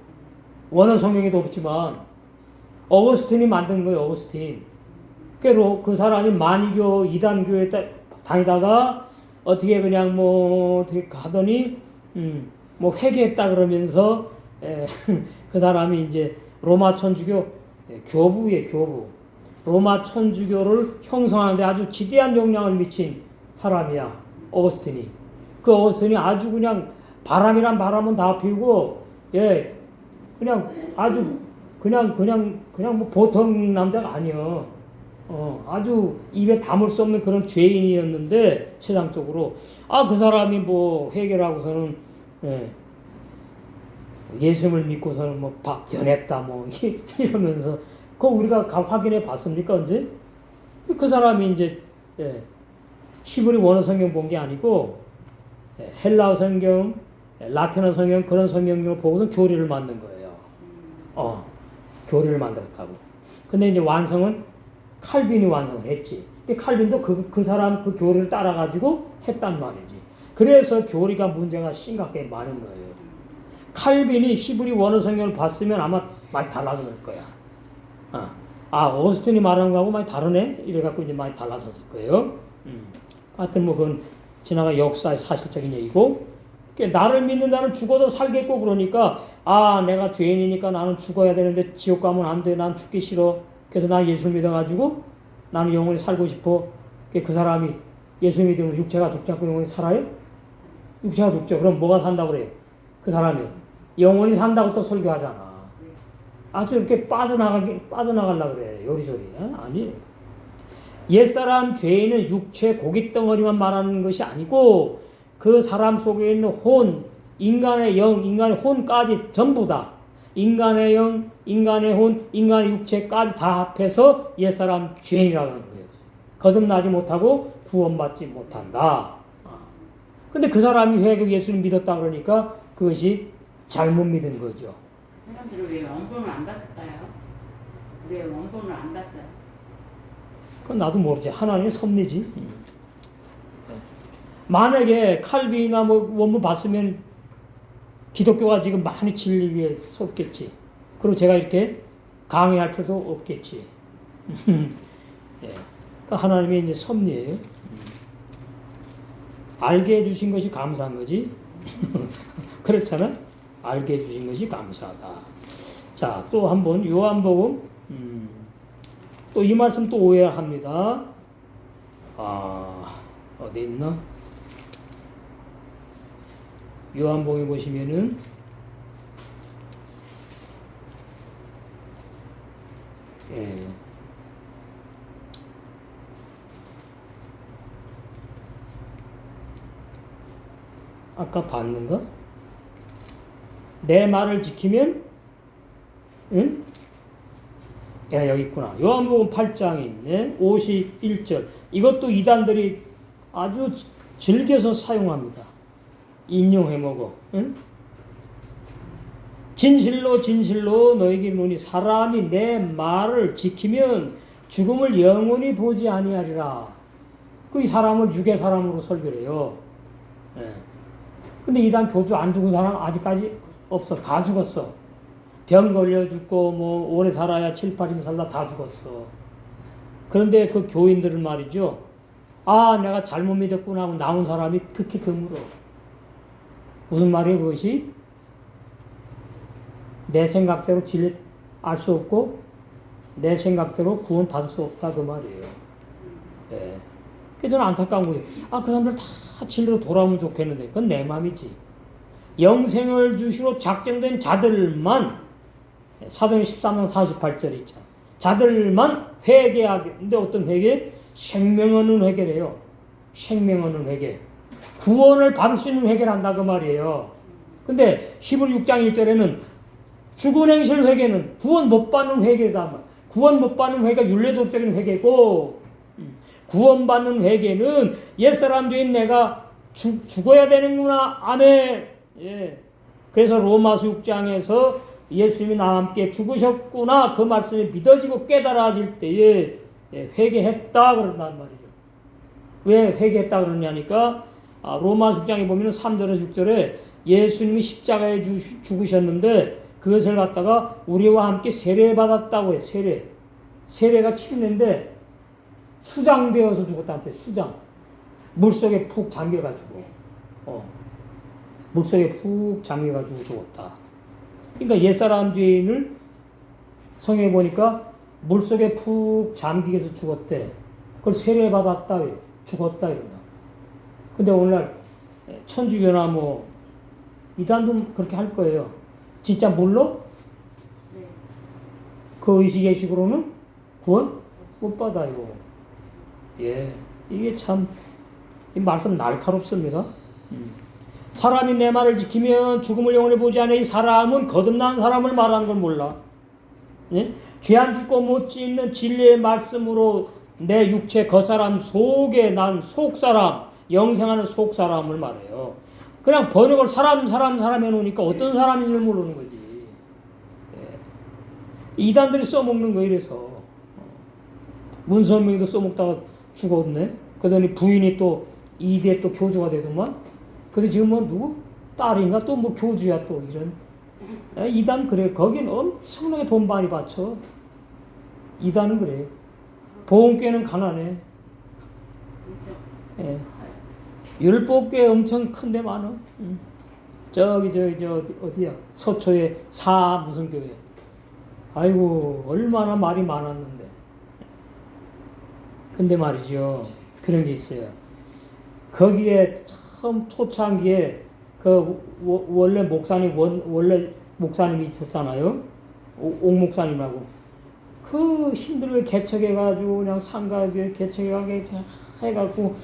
원어 성경에도 없지만 어거스틴이 만든 거예요. 어거스틴. 그 사람이 만이교 이단교에 다니다가 어떻게 그냥 뭐 어떻게 하더니 뭐 회개했다 그러면서 그 사람이 이제 로마 천주교 교부예요. 교부. 로마 천주교를 형성하는데 아주 지대한 영향을 미친 사람이야. 어거스틴이. 그 어거스틴이 아주 그냥 바람이란 바람은 다 피우고 그냥 아주 그냥 뭐 보통 남자가 아니야. 아주 입에 담을 수 없는 그런 죄인이었는데 세상적으로 그 사람이 뭐 회개를 하고서는 예수를 믿고서는 뭐 변했다 뭐 이러면서 그거 우리가 확인해 봤습니까 언제? 그 사람이 이제 히브리 원어 성경 본 게 아니고 헬라어 성경, 라틴어 성경 그런 성경을 보고서 교리를 만든 거예요. 교리를 만들었다고. 근데 이제 완성은 칼빈이 완성을 했지. 근데 칼빈도 그 사람 그 교리를 따라가지고 했단 말이지. 그래서 교리가 문제가 심각하게 많은 거예요. 칼빈이 히브리 원어 성경을 봤으면 아마 많이 달라졌을 거야. 어거스틴이 말한 거하고 많이 다르네? 이래갖고 이제 많이 달라졌을 거예요. 하여튼 뭐 그건 지나가 역사의 사실적인 얘기고, 나를 믿는 자는 죽어도 살겠고 그러니까 내가 죄인이니까 나는 죽어야 되는데 지옥 가면 안 돼. 난 죽기 싫어. 그래서 나 예수 믿어가지고 나는 영원히 살고 싶어. 그 사람이 예수 믿으면 육체가 죽지 않고 영원히 살아요? 육체가 죽죠. 그럼 뭐가 산다고 그래요? 그 사람이 영원히 산다고 또 설교하잖아. 아주 이렇게 빠져나가려고 그래. 요리조리. 아니. 옛사람 죄인은 육체 고깃덩어리만 말하는 것이 아니고 그 사람 속에 있는 혼, 인간의 영, 인간의 혼까지 전부 다 인간의 영, 인간의 혼, 인간의 육체까지 다 합해서 옛사람 죄인이라고 하는 거예요. 거듭나지 못하고 구원받지 못한다. 근데 그 사람이 왜 예수님 믿었다 그러니까 그것이 잘못 믿은 거죠. 사람들은 왜 원본을 안 봤을까요? 왜 원본을 안 봤어요? 그건 나도 모르지. 하나님의 섭리지. 만약에 칼빈이나 뭐 원문 봤으면 기독교가 지금 많이 진리에 섰겠지. 그리고 제가 이렇게 강의할 필요도 없겠지. 예. 그러니까 하나님의 이제 섭리예요. 알게 해주신 것이 감사한 거지. 그렇잖아. 알게 해주신 것이 감사하다. 자, 또 한번 요한복음. 또 이 말씀 또 오해합니다. 어디 있나? 요한복음에 보시면은 아까 봤는가? 내 말을 지키면 응? 여기 있구나. 요한복음 8장에 있네. 51절. 이것도 이단들이 아주 즐겨서 사용합니다. 인용해 먹어. 응? 진실로 진실로 너에게 이르노니 사람이 내 말을 지키면 죽음을 영원히 보지 아니하리라. 그 사람을 유괴 사람으로 설교를 해요. 예. 근데 이단 교주 안 죽은 사람 아직까지 없어. 다 죽었어. 병 걸려 죽고 뭐 오래 살아야 7, 8년 살다 다 죽었어. 그런데 그 교인들은 말이죠. 내가 잘못 믿었구나 하고 나온 사람이 극히 드물어. 무슨 말이에요 그것이? 내 생각대로 진리 알 수 없고 내 생각대로 구원 받을 수 없다 그 말이에요. 예. 그래서 저는 안타까운 거예요. 그 사람들 다 진리로 돌아오면 좋겠는데 그건 내 마음이지. 영생을 주시러 작정된 자들만 사도행 13장 48절 있잖아. 자들만 회개하게. 근데 어떤 회개? 생명 얻는 회개래요. 생명 얻는 회개. 구원을 받을 수 있는 회개를 한다 그 말이에요. 근데 히브리 6장 1절에는 죽은 행실 회개는 구원 못 받는 회개다. 구원 못 받는 회개가 율례도적인 회개고 구원받는 회개는 옛사람 죄인 내가 죽어야 되는구나. 아멘. 예. 그래서 로마서 6장에서 예수님이 나와 함께 죽으셨구나. 그 말씀이 믿어지고 깨달아질 때에 회개했다 그런단 말이죠. 왜 회개했다 그러냐니까 로마서 6장에 보면 3절에 6절에 예수님이 십자가에 죽으셨는데 그것을 갖다가 우리와 함께 세례받았다고 해. 세례가 침례인데 수장되어서 죽었다한테 수장. 물속에 푹 잠겨가지고 물속에 푹 잠겨가지고 죽었다. 그러니까 옛사람 죄인을 성경에 보니까 물속에 푹 잠기게 해서 죽었대. 그걸 세례받았다, 죽었다 이런다. 근데 오늘날 천주교나 뭐 이단도 그렇게 할 거예요. 진짜 물로? 네. 그 의식의식으로는 구원 못 받아요. 예, 이게 참 이 말씀 날카롭습니다. 사람이 내 말을 지키면 죽음을 영원히 보지 않아. 이 사람은 거듭난 사람을 말하는 걸 몰라. 예? 죄 안 짓고 못 짓는 진리의 말씀으로 내 육체 겉사람 속에 난 속사람, 영생하는 속사람을 말해요. 그냥 번역을 사람 해놓으니까 어떤 사람인지를 모르는 거지. 예. 이단들이 써먹는 거 이래서. 문선명이도 써먹다가 죽었네. 그러더니 부인이 또 이대 또 교주가 되더만. 근데 지금 뭐 누구? 딸인가 또 뭐 교주야 또 이런. 이단 그래. 거긴 엄청나게 돈 많이 바쳐. 이단은 그래. 보험교회는 가난해. 예. 율법교회 엄청 큰 데 많아. 저기 어디야? 서초에 무슨 교회? 아이고 얼마나 말이 많았는데. 근데 말이죠. 그런 게 있어요. 거기에 처음 초창기에 그 원래 목사님이 있었잖아요. 옥 목사님하고 그 힘들게 개척해가지고 그냥 상가에 개척해가지고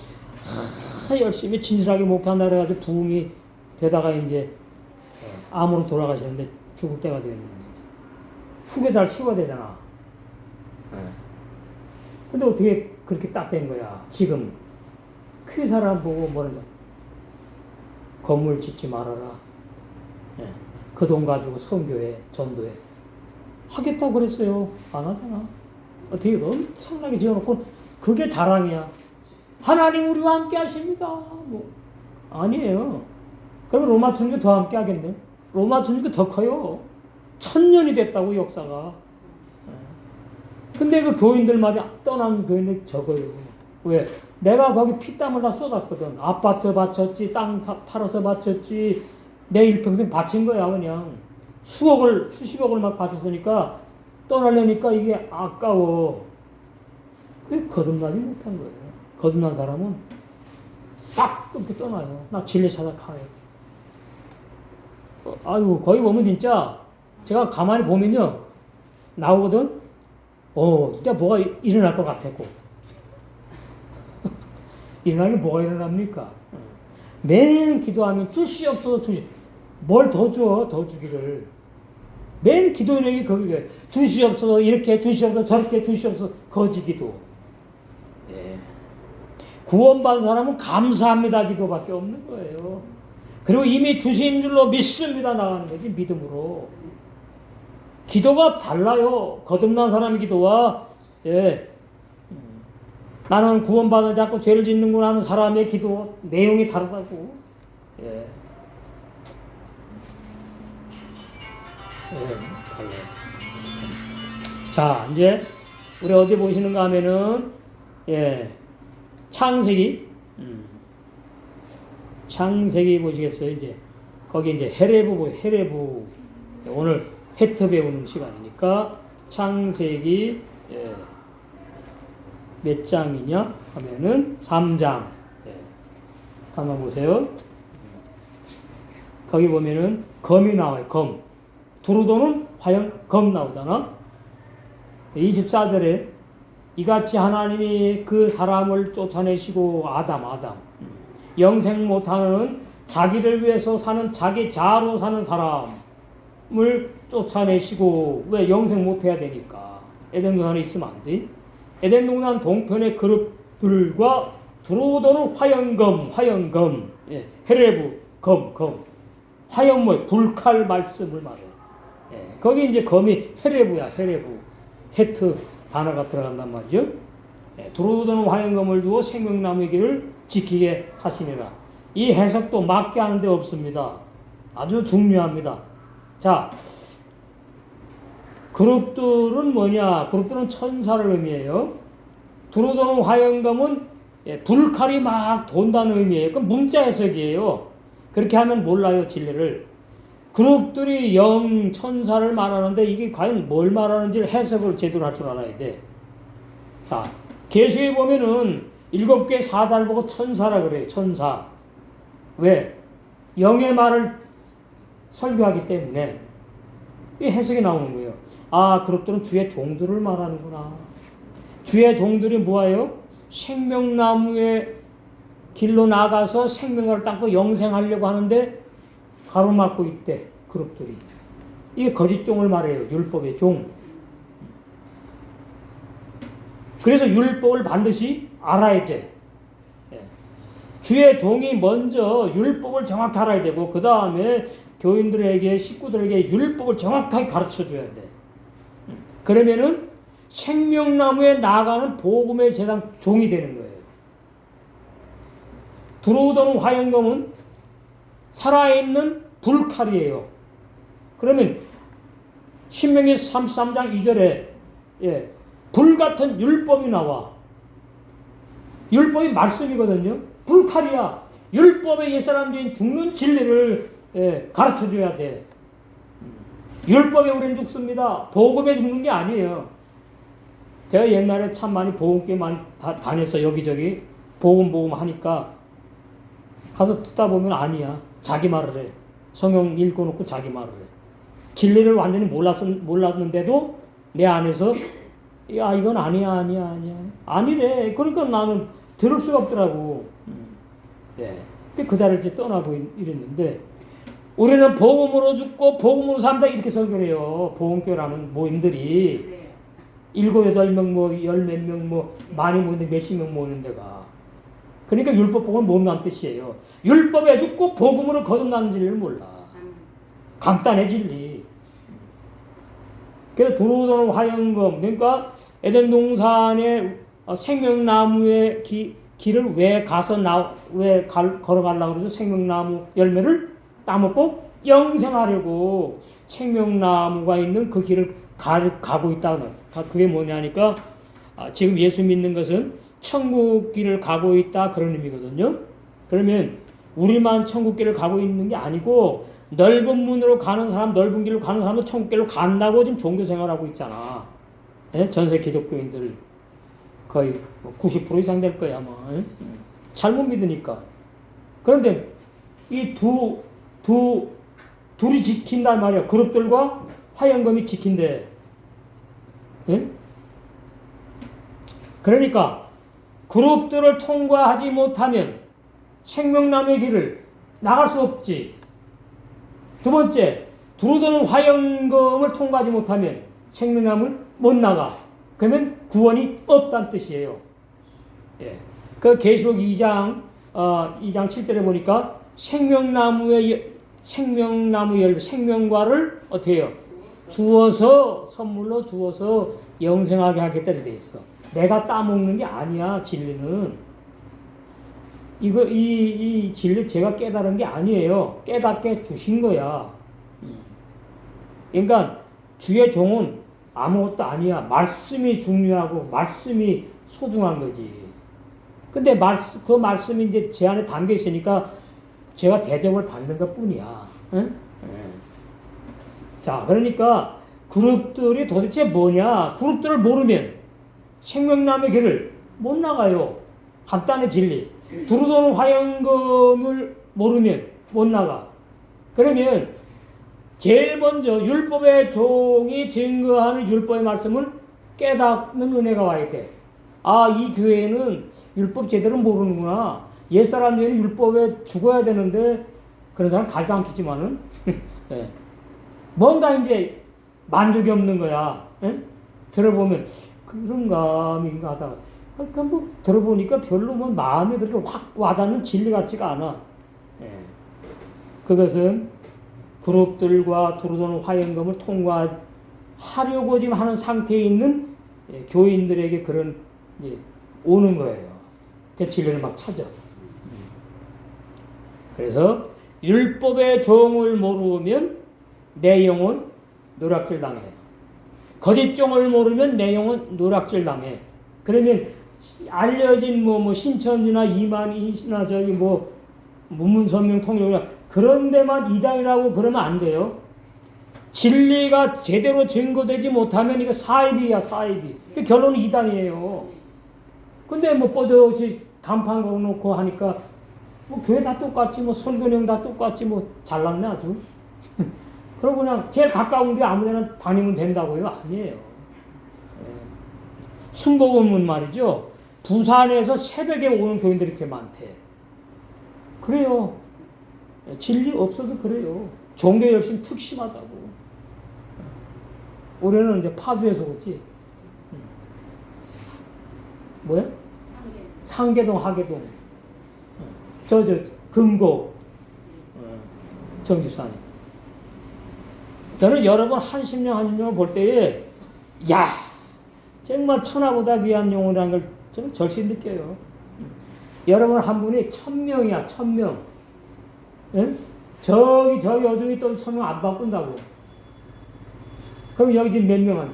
열심히 진실하게 목회한다 그래가지고 부흥이 되다가 이제 암으로 돌아가셨는데 죽을 때가 되는 거예요. 후계 잘 키워야 되잖아. 근데 어떻게 그렇게 딱 된 거야? 지금 그 사람 보고 뭐라냐? 건물 짓지 말아라. 그 돈 가지고 선교회, 전도회 하겠다고 그랬어요. 안 하잖아. 어떻게 엄청나게 지어놓고 그게 자랑이야. 하나님 우리와 함께 하십니다. 뭐 아니에요. 그러면 로마 천주교 더 함께 하겠네. 로마 천주교 더 커요. 1000년이 됐다고 역사가. 근데 그 교인들마저 떠난 교인들 적어요. 왜? 내가 거기 피땀을 다 쏟았거든. 아파트 바쳤지, 땅 팔아서 바쳤지, 내 일평생 바친 거야 그냥. 수십억을 막 바쳤으니까 떠나려니까 이게 아까워. 그게 거듭나지 못한 거예요. 거듭난 사람은 싹 끊고 떠나요. 나 진리 찾아 가요. 아유 거기 보면 진짜 제가 가만히 보면요 나오거든. 진짜 뭐가 일어날 것 같았고. 일어나면 뭐가 일어납니까? 맨 기도하면 주시옵소서 뭘 더 줘? 더 주기를. 맨 기도 내용이 거기에 주시옵소서 이렇게 주시옵소서 저렇게 주시옵소서 거지 기도. 예. 구원받은 사람은 감사합니다 기도밖에 없는 거예요. 그리고 이미 주신 줄로 믿습니다 나가는 거지 믿음으로. 기도가 달라요. 거듭난 사람의 기도와 나는 구원받아 자꾸 죄를 짓는구나 하는 사람의 기도 내용이 다르다고. 달라요. 자 이제 우리 어디 보시는가 하면은 창세기 보시겠어요. 이제 거기 이제 헤레부 오늘 헤트 배우는 시간이니까 창세기 몇 장이냐 하면은 3장. 한번 보세요. 거기 보면은 검이 나와요. 검. 두루도는 화형 검 나오잖아. 24절에 이같이 하나님이 그 사람을 쫓아내시고 아담 영생 못하는 자기를 위해서 사는 자기 자아로 사는 사람을 쫓아내시고. 왜? 영생 못해야 되니까. 에덴 동산에 있으면 안 돼. 에덴 동산 동편의 그릇들과 두루도는 화형검 헤레부 검 화형 불칼 말씀을 말해. 거기 이제 검이 헤레부 헤트 단어가 들어간단 말이죠. 두루도는 화형검을 두어 생명나무의 길을 지키게 하시니라. 이 해석도 맞게 하는 데 없습니다. 아주 중요합니다. 자, 그룹들은 뭐냐? 그룹들은 천사를 의미해요. 두루도는 화형검은 불칼이 막 돈다는 의미예요. 그건 문자 해석이에요. 그렇게 하면 몰라요, 진리를. 그룹들이 천사를 말하는데 이게 과연 뭘 말하는지 해석을 제대로 할 줄 알아야 돼. 자, 계시에 보면은 7개 사달 보고 천사라 그래요. 천사. 왜? 영의 말을 설교하기 때문에 이 해석이 나오는 거예요. 그룹들은 주의 종들을 말하는구나. 주의 종들이 뭐예요? 생명나무의 길로 나가서 생명을 땅고 영생하려고 하는데 가로막고 있대. 그룹들이. 이게 거짓종을 말해요. 율법의 종. 그래서 율법을 반드시 알아야 돼. 주의 종이 먼저 율법을 정확히 알아야 되고 그 다음에 교인들에게 식구들에게 율법을 정확하게 가르쳐줘야 돼. 그러면은 생명나무에 나가는 복음의 제상 종이 되는 거예요. 두루도는 화형검은 살아있는 불칼이에요. 그러면 신명기 33장 2절에 불같은 율법이 나와. 율법이 말씀이거든요. 불칼이야. 율법의 옛사람들이 죽는 진리를 가르쳐줘야 돼. 율법에 우리는 죽습니다. 복음에 죽는 게 아니에요. 제가 옛날에 참 많이 복음교회 많이 다녔어. 여기저기 복음 하니까 가서 듣다 보면 아니야. 자기 말을 해. 성경 읽어놓고 자기 말을 해. 진리를 완전히 몰랐는데도 내 안에서 야 이건 아니야. 아니래. 그러니까 나는 들을 수가 없더라고. 네. 그 자리를 이제 떠나고 이랬는데 우리는 복음으로 죽고 복음으로 산다 이렇게 설교를 해요. 복음교회라는 모임들이 그래요. 7, 8명 뭐 열 몇 명 뭐 많이 모이는데 몇십 명 모이는 데가 그러니까 율법 복음을 모른다는 뜻이에요. 율법에 죽고 복음으로 거듭나는 진리를 몰라. 간단해 진리. 그래서 두루도는 화영금 그러니까 에덴 동산의 생명나무의 길을 왜 걸어가려고 그러죠? 생명나무 열매를 따먹고 영생하려고 생명나무가 있는 그 길을 가고 있다는 그게 뭐냐니까 지금 예수 믿는 것은 천국 길을 가고 있다 그런 의미거든요. 그러면 우리만 천국 길을 가고 있는 게 아니고 넓은 문으로 가는 사람, 넓은 길로 가는 사람도 천국 길로 간다고 지금 종교 생활하고 있잖아. 예? 전세 기독교인들 거의 90% 이상 될 거야 아마. 예? 잘못 믿으니까. 그런데 이 둘이 지킨단 말이야. 그룹들과 화영검이 지킨대. 예? 그러니까 그룹들을 통과하지 못하면 생명나무의 길을 나갈 수 없지. 두 번째, 두루도는 화영검을 통과하지 못하면 생명나무를 못 나가. 그러면 구원이 없다는 뜻이에요. 예. 그 계시록 2장 7절에 보니까 생명나무 열매, 생명과를 어떻게 해요? 주어서 선물로 주어서 영생하게 하겠다 이렇게 돼 있어. 내가 따먹는 게 아니야 진리는. 이 진리 제가 깨달은 게 아니에요. 깨닫게 주신 거야. 그러니까 주의 종은 아무것도 아니야. 말씀이 중요하고 말씀이 소중한 거지. 근데 그 말씀이 이제 제 안에 담겨 있으니까 제가 대접을 받는 것 뿐이야. 응? 자, 그러니까 그룹들이 도대체 뭐냐? 그룹들을 모르면 생명나무의 길을 못 나가요. 간단한 진리. 두루도는 화영검을 모르면 못 나가. 그러면 제일 먼저 율법의 종이 증거하는 율법의 말씀을 깨닫는 은혜가 와야 돼. 아, 이 교회는 율법 제대로 모르는구나. 옛사람 교회는 율법에 죽어야 되는데 그런 사람 가지도 않겠지만은 네. 뭔가 이제 만족이 없는 거야. 네? 들어보면 그런가 하다가 그러니까 뭐 들어보니까 별로 뭐 마음에 그렇게 확 와닿는 진리 같지가 않아. 예. 그것은 그룹들과 두루도는 화영검을 통과하려고 지금 하는 상태에 있는 교인들에게 그런 오는 거예요. 그 진리를 막 찾아. 그래서 율법의 종을 모르면 내 영혼 누락질 당해. 거짓 종을 모르면 내 영혼 누락질 당해. 그러면 알려진 뭐 신천지나 이만희나 저기 뭐 문문선명 통일이나 그런 데만 이단이라고 그러면 안 돼요. 진리가 제대로 증거되지 못하면 이거 사입이야, 사입이. 그 결론은 이단이에요. 근데 뭐 뻗어지 간판 걸어놓고 하니까 뭐 교회 다 똑같지, 뭐 설교령 다 똑같지, 뭐 잘났네 아주. 그럼 그냥 제일 가까운 게 아무데나 다니면 된다고요? 아니에요. 순복음은 말이죠. 부산에서 새벽에 오는 교인들이 이렇게 많대. 그래요. 진리 없어도 그래요. 종교 열심 특심하다고. 올해는 이제 파주에서 오지. 뭐야? 상계동, 하계동. 저 금고. 정집사님. 저는 여러 번 한심령 한심령을 볼 때에 야 정말 천하보다 귀한 영혼이라는 걸 저는 절실히 느껴요. 여러분 한 분이 1000명이야 1000명. 응? 저기 어중이 또 1000명 안 바꾼다고. 그럼 여기 지금 몇 명은?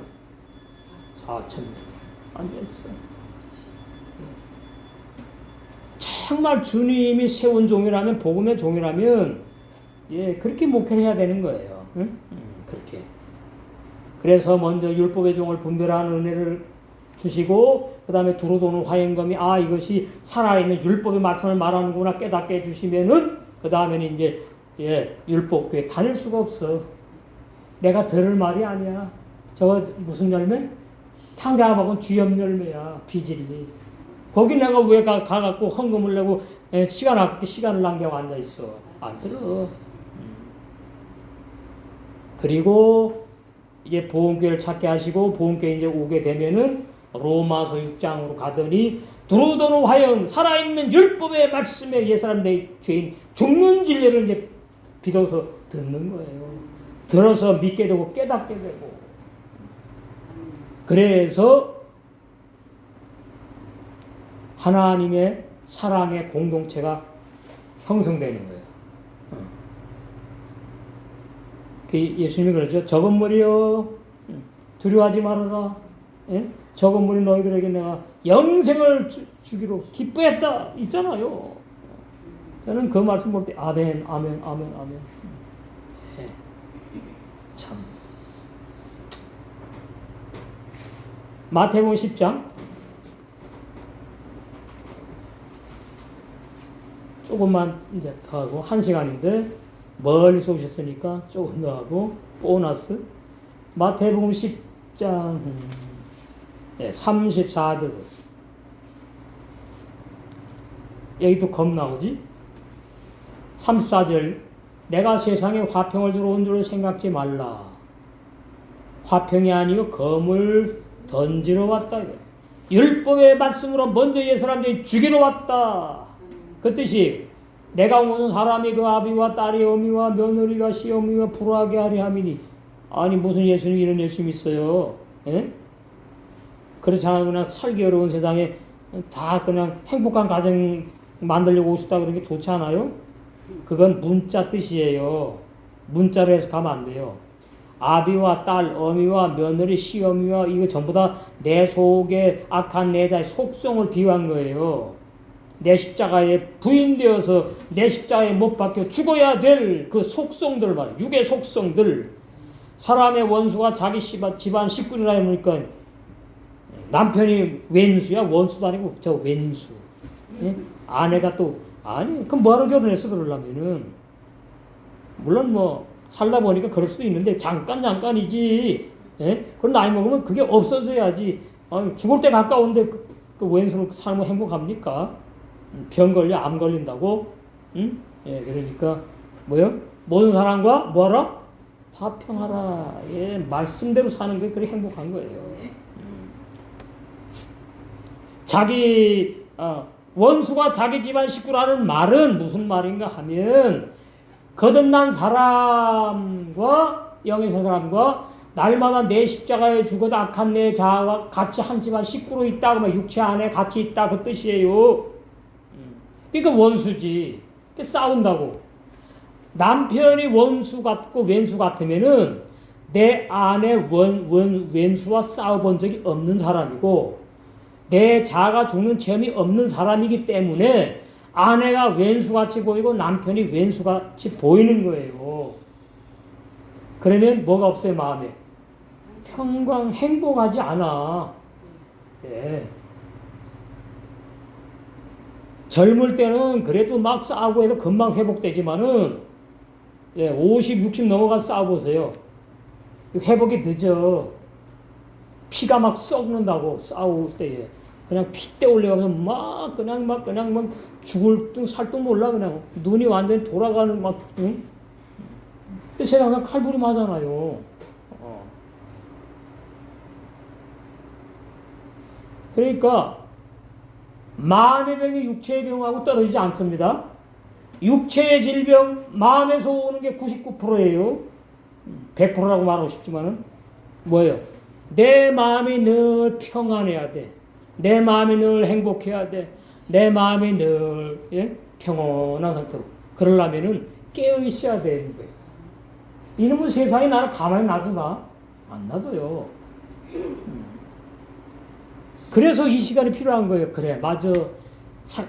4000명 앉아있어. 정말 주님이 세운 종이라면 복음의 종이라면 예 그렇게 목회를 해야 되는 거예요. 응? 그렇게. 그래서 먼저 율법의 종을 분별하는 은혜를 주시고 그 다음에 두루 도는 화행검이 이것이 살아있는 율법의 말씀을 말하는구나 깨닫게 해주시면은 그 다음에는 이제 율법교회 다닐 수가 없어. 내가 들을 말이 아니야. 저거 무슨 열매? 탕자가 먹은 주염 열매야. 비질이. 거기 내가 왜 가갖고 헌금을 내고 시간을 낭비하고 앉아있어. 안 들어. 그리고 이제 보험교회를 찾게 하시고 보험교회 이제 오게 되면은 로마서 6장으로 가더니 두루 도는 화형 살아있는 율법의 말씀에 옛사람 내 죄인 죽는 진리를 이제 비로소 듣는 거예요. 들어서 믿게 되고 깨닫게 되고 그래서 하나님의 사랑의 공동체가 형성되는 거예요. 예수님이 그러죠. 적은 무리여 두려워하지 말아라. 적은 무리 너희들에게 내가 영생을 주기로 기뻐했다 있잖아요. 저는 그 말씀 볼 때 아멘 아멘 아멘 아멘. 참 마태복음 10장 조금만 이제 더 하고 1시간인데 멀리서 오셨으니까 조금 더 하고 보너스 마태복음 10장 34절 여기도 검 나오지 34절 내가 세상에 화평을 들어온 줄 생각지 말라 화평이 아니요 검을 던지러 왔다 율법의 말씀으로 먼저 옛 사람들이 죽이러 왔다 그 뜻이 내가 온 것은 사람이 그 아비와 딸이 어미와 며느리가 시어미와 불화하게 하리 함이니 아니 무슨 예수님 이런 예수님 있어요? 에? 그렇지 않아도 그냥 살기 어려운 세상에 다 그냥 행복한 가정 만들려고 오셨다 그런 게 좋지 않아요? 그건 문자 뜻이에요. 문자로 해석하면 안 돼요. 아비와 딸, 어미와 며느리, 시어미와 이거 전부 다 내 속에 악한 내 자의 속성을 비유한 거예요. 내 십자가에 부인되어서 내 십자가에 못 박혀 죽어야 될 그 속성들 말이에요. 육의 속성들. 사람의 원수가 자기 집안 식구리라 하니까 남편이 왼수야? 원수도 아니고 저 왼수. 예? 아내가 또 아니 그럼 뭐하러 결혼했어 그러려면은 물론 뭐 살다 보니까 그럴 수도 있는데 잠깐이지. 예? 그럼 나이 먹으면 그게 없어져야지. 죽을 때 가까운데 그 왼수로 살면 행복합니까? 병 걸려 암 걸린다고? 응? 예, 그러니까 뭐요? 모든 사람과 뭐하라? 화평하라. 예, 말씀대로 사는 게 그래 행복한 거예요. 자기 원수가 자기 집안 식구라는 말은 무슨 말인가 하면 거듭난 사람과 영의 새 사람과 날마다 내 십자가에 죽어도 악한 내 자아와 같이 한 집안 식구로 있다 그러면 육체 안에 같이 있다 그 뜻이에요. 그러니까 원수지. 싸운다고. 남편이 원수 같고 왼수 같으면은 내 안에 왼수와 싸워본 적이 없는 사람이고 내 자아가 죽는 체험이 없는 사람이기 때문에 아내가 왼수같이 보이고 남편이 왼수같이 보이는 거예요. 그러면 뭐가 없어요 마음에? 평강 행복하지 않아. 네. 젊을 때는 그래도 막 싸우고 해서 금방 회복되지만은 50, 60 넘어가서 싸워보세요. 회복이 늦어. 피가 막 썩는다고 싸울 때에. 그냥 핏대 올려가면서 그냥 죽을 둥 살둥 몰라 그냥 눈이 완전히 돌아가는 막 응? 세상 그냥 칼부림하잖아요. 그러니까 마음의 병이 육체의 병하고 떨어지지 않습니다. 육체의 질병 마음에서 오는 게 99%예요. 100%라고 말하고 싶지만은 뭐예요? 내 마음이 늘 평안해야 돼. 내 마음이 늘 행복해야 돼. 내 마음이 늘 평온한 상태로. 그러려면은 깨어 있어야 되는 거예요. 이놈의 세상이 나를 가만히 놔두나? 안 놔둬요. 그래서 이 시간이 필요한 거예요. 그래, 맞아.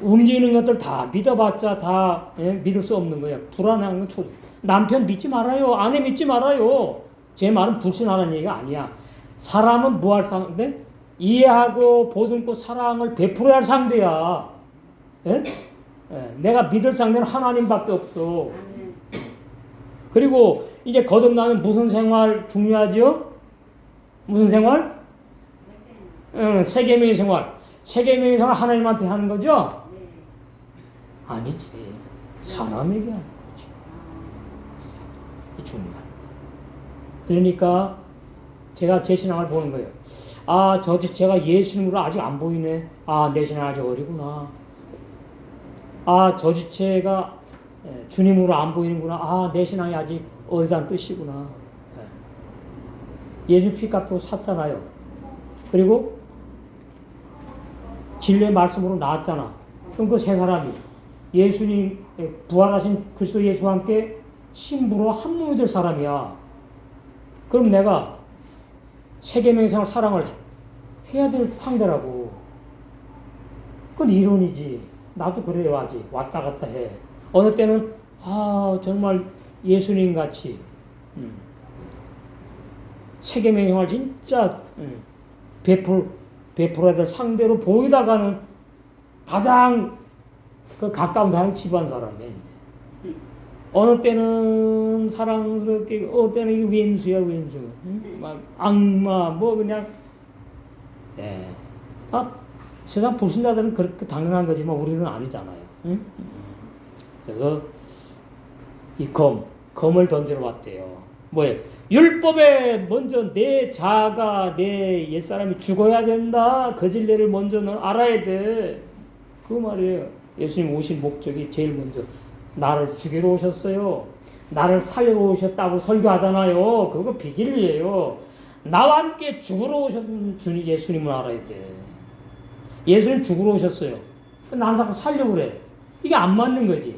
움직이는 것들 다 믿어봤자 다 믿을 수 없는 거예요. 불안한 건 남편 믿지 말아요. 아내 믿지 말아요. 제 말은 불신하는 얘기가 아니야. 사람은 뭐 할 상대? 이해하고 보듬고 사랑을 베풀어야 할 상대야. 예? 예, 내가 믿을 상대는 하나님밖에 없어. 아멘. 그리고 이제 거듭나면 무슨 생활 중요하죠? 무슨 생활? 세계명의 생활. 세계명의 생활 하나님한테 하는 거죠? 네. 아니지. 사람에게 하는 거지. 이 중요한. 그러니까 제가 제 신앙을 보는 거예요. 아, 제가 예수님으로 아직 안 보이네. 아, 내 신앙 아직 어리구나. 아, 저 지체가 주님으로 안 보이는구나. 아, 내 신앙이 아직 어리다는 뜻이구나. 예수 피값으로 샀잖아요. 그리고 진리의 말씀으로 나왔잖아. 그럼 그 세 사람이 예수님 부활하신 그리스도 예수와 함께 신부로 한 몸이 될 사람이야. 그럼 내가 세계명의 사랑을 해야 될 상대라고. 그건 이론이지. 나도 그래야지. 왔다 갔다 해. 어느 때는 정말 예수님 같이 세계명의 생활 진짜 베풀어야 될 상대로 보이다가는 가장 그 가까운 사람 집안 사람이야. 이제. 어느 때는 사랑스럽게, 어느 때는 이게 왼수야, 왼수. 막 악마, 뭐 그냥. 예. 세상 불신자들은 그렇게 당연한 거지만 우리는 아니잖아요. 응? 그래서 이 검을 던지러 왔대요. 뭐예요? 율법에 먼저 내 자아가, 내 옛사람이 죽어야 된다. 그 진리를 먼저 는 알아야 돼. 그 말이에요. 예수님 오신 목적이 제일 먼저 나를 죽이러 오셨어요. 나를 살리러 오셨다고 설교하잖아요. 그거 비진리예요. 나와 함께 죽으러 오셨던 주님 예수님을 알아야 돼. 예수님 죽으러 오셨어요. 나는 자꾸 살려고 그래. 이게 안 맞는 거지.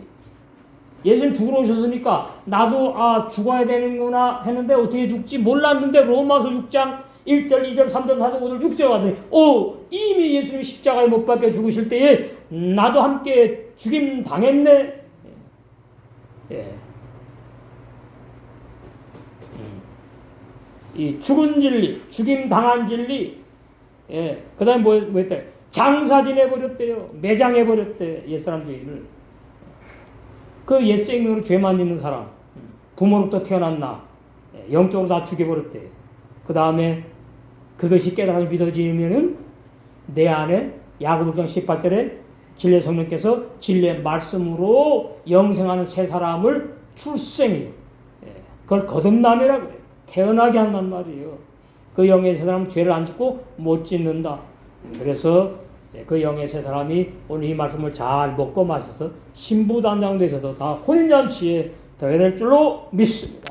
예수님 죽으러 오셨으니까 나도 죽어야 되는구나 했는데 어떻게 죽지 몰랐는데 로마서 6장 1절, 2절, 3절, 4절, 5절, 6절 가더니 이미 예수님이 십자가에 못 박혀 죽으실 때에 나도 함께 죽임 당했네. 예. 이 죽은 진리, 죽임 당한 진리. 예. 그다음에 뭐 했대? 장사 지내버렸대요. 매장해버렸대. 옛사람 죄인을. 그 옛생명으로 죄만 있는 사람. 부모로부터 태어났나. 영적으로 다 죽여버렸대. 그 다음에 그것이 깨달아 믿어지면은 내 안에 야고보 6장 18절에 진리의 성령께서 진리의 말씀으로 영생하는 새 사람을 출생해요. 그걸 거듭남이라고 그래요. 태어나게 한단 말이에요. 그 영의 새 사람은 죄를 안 짓고 못 짓는다. 그래서 그 영의 새 사람이 오늘 이 말씀을 잘 먹고 마셔서 신부단장돼서도 다 혼인잔치에 들어야 될 줄로 믿습니다.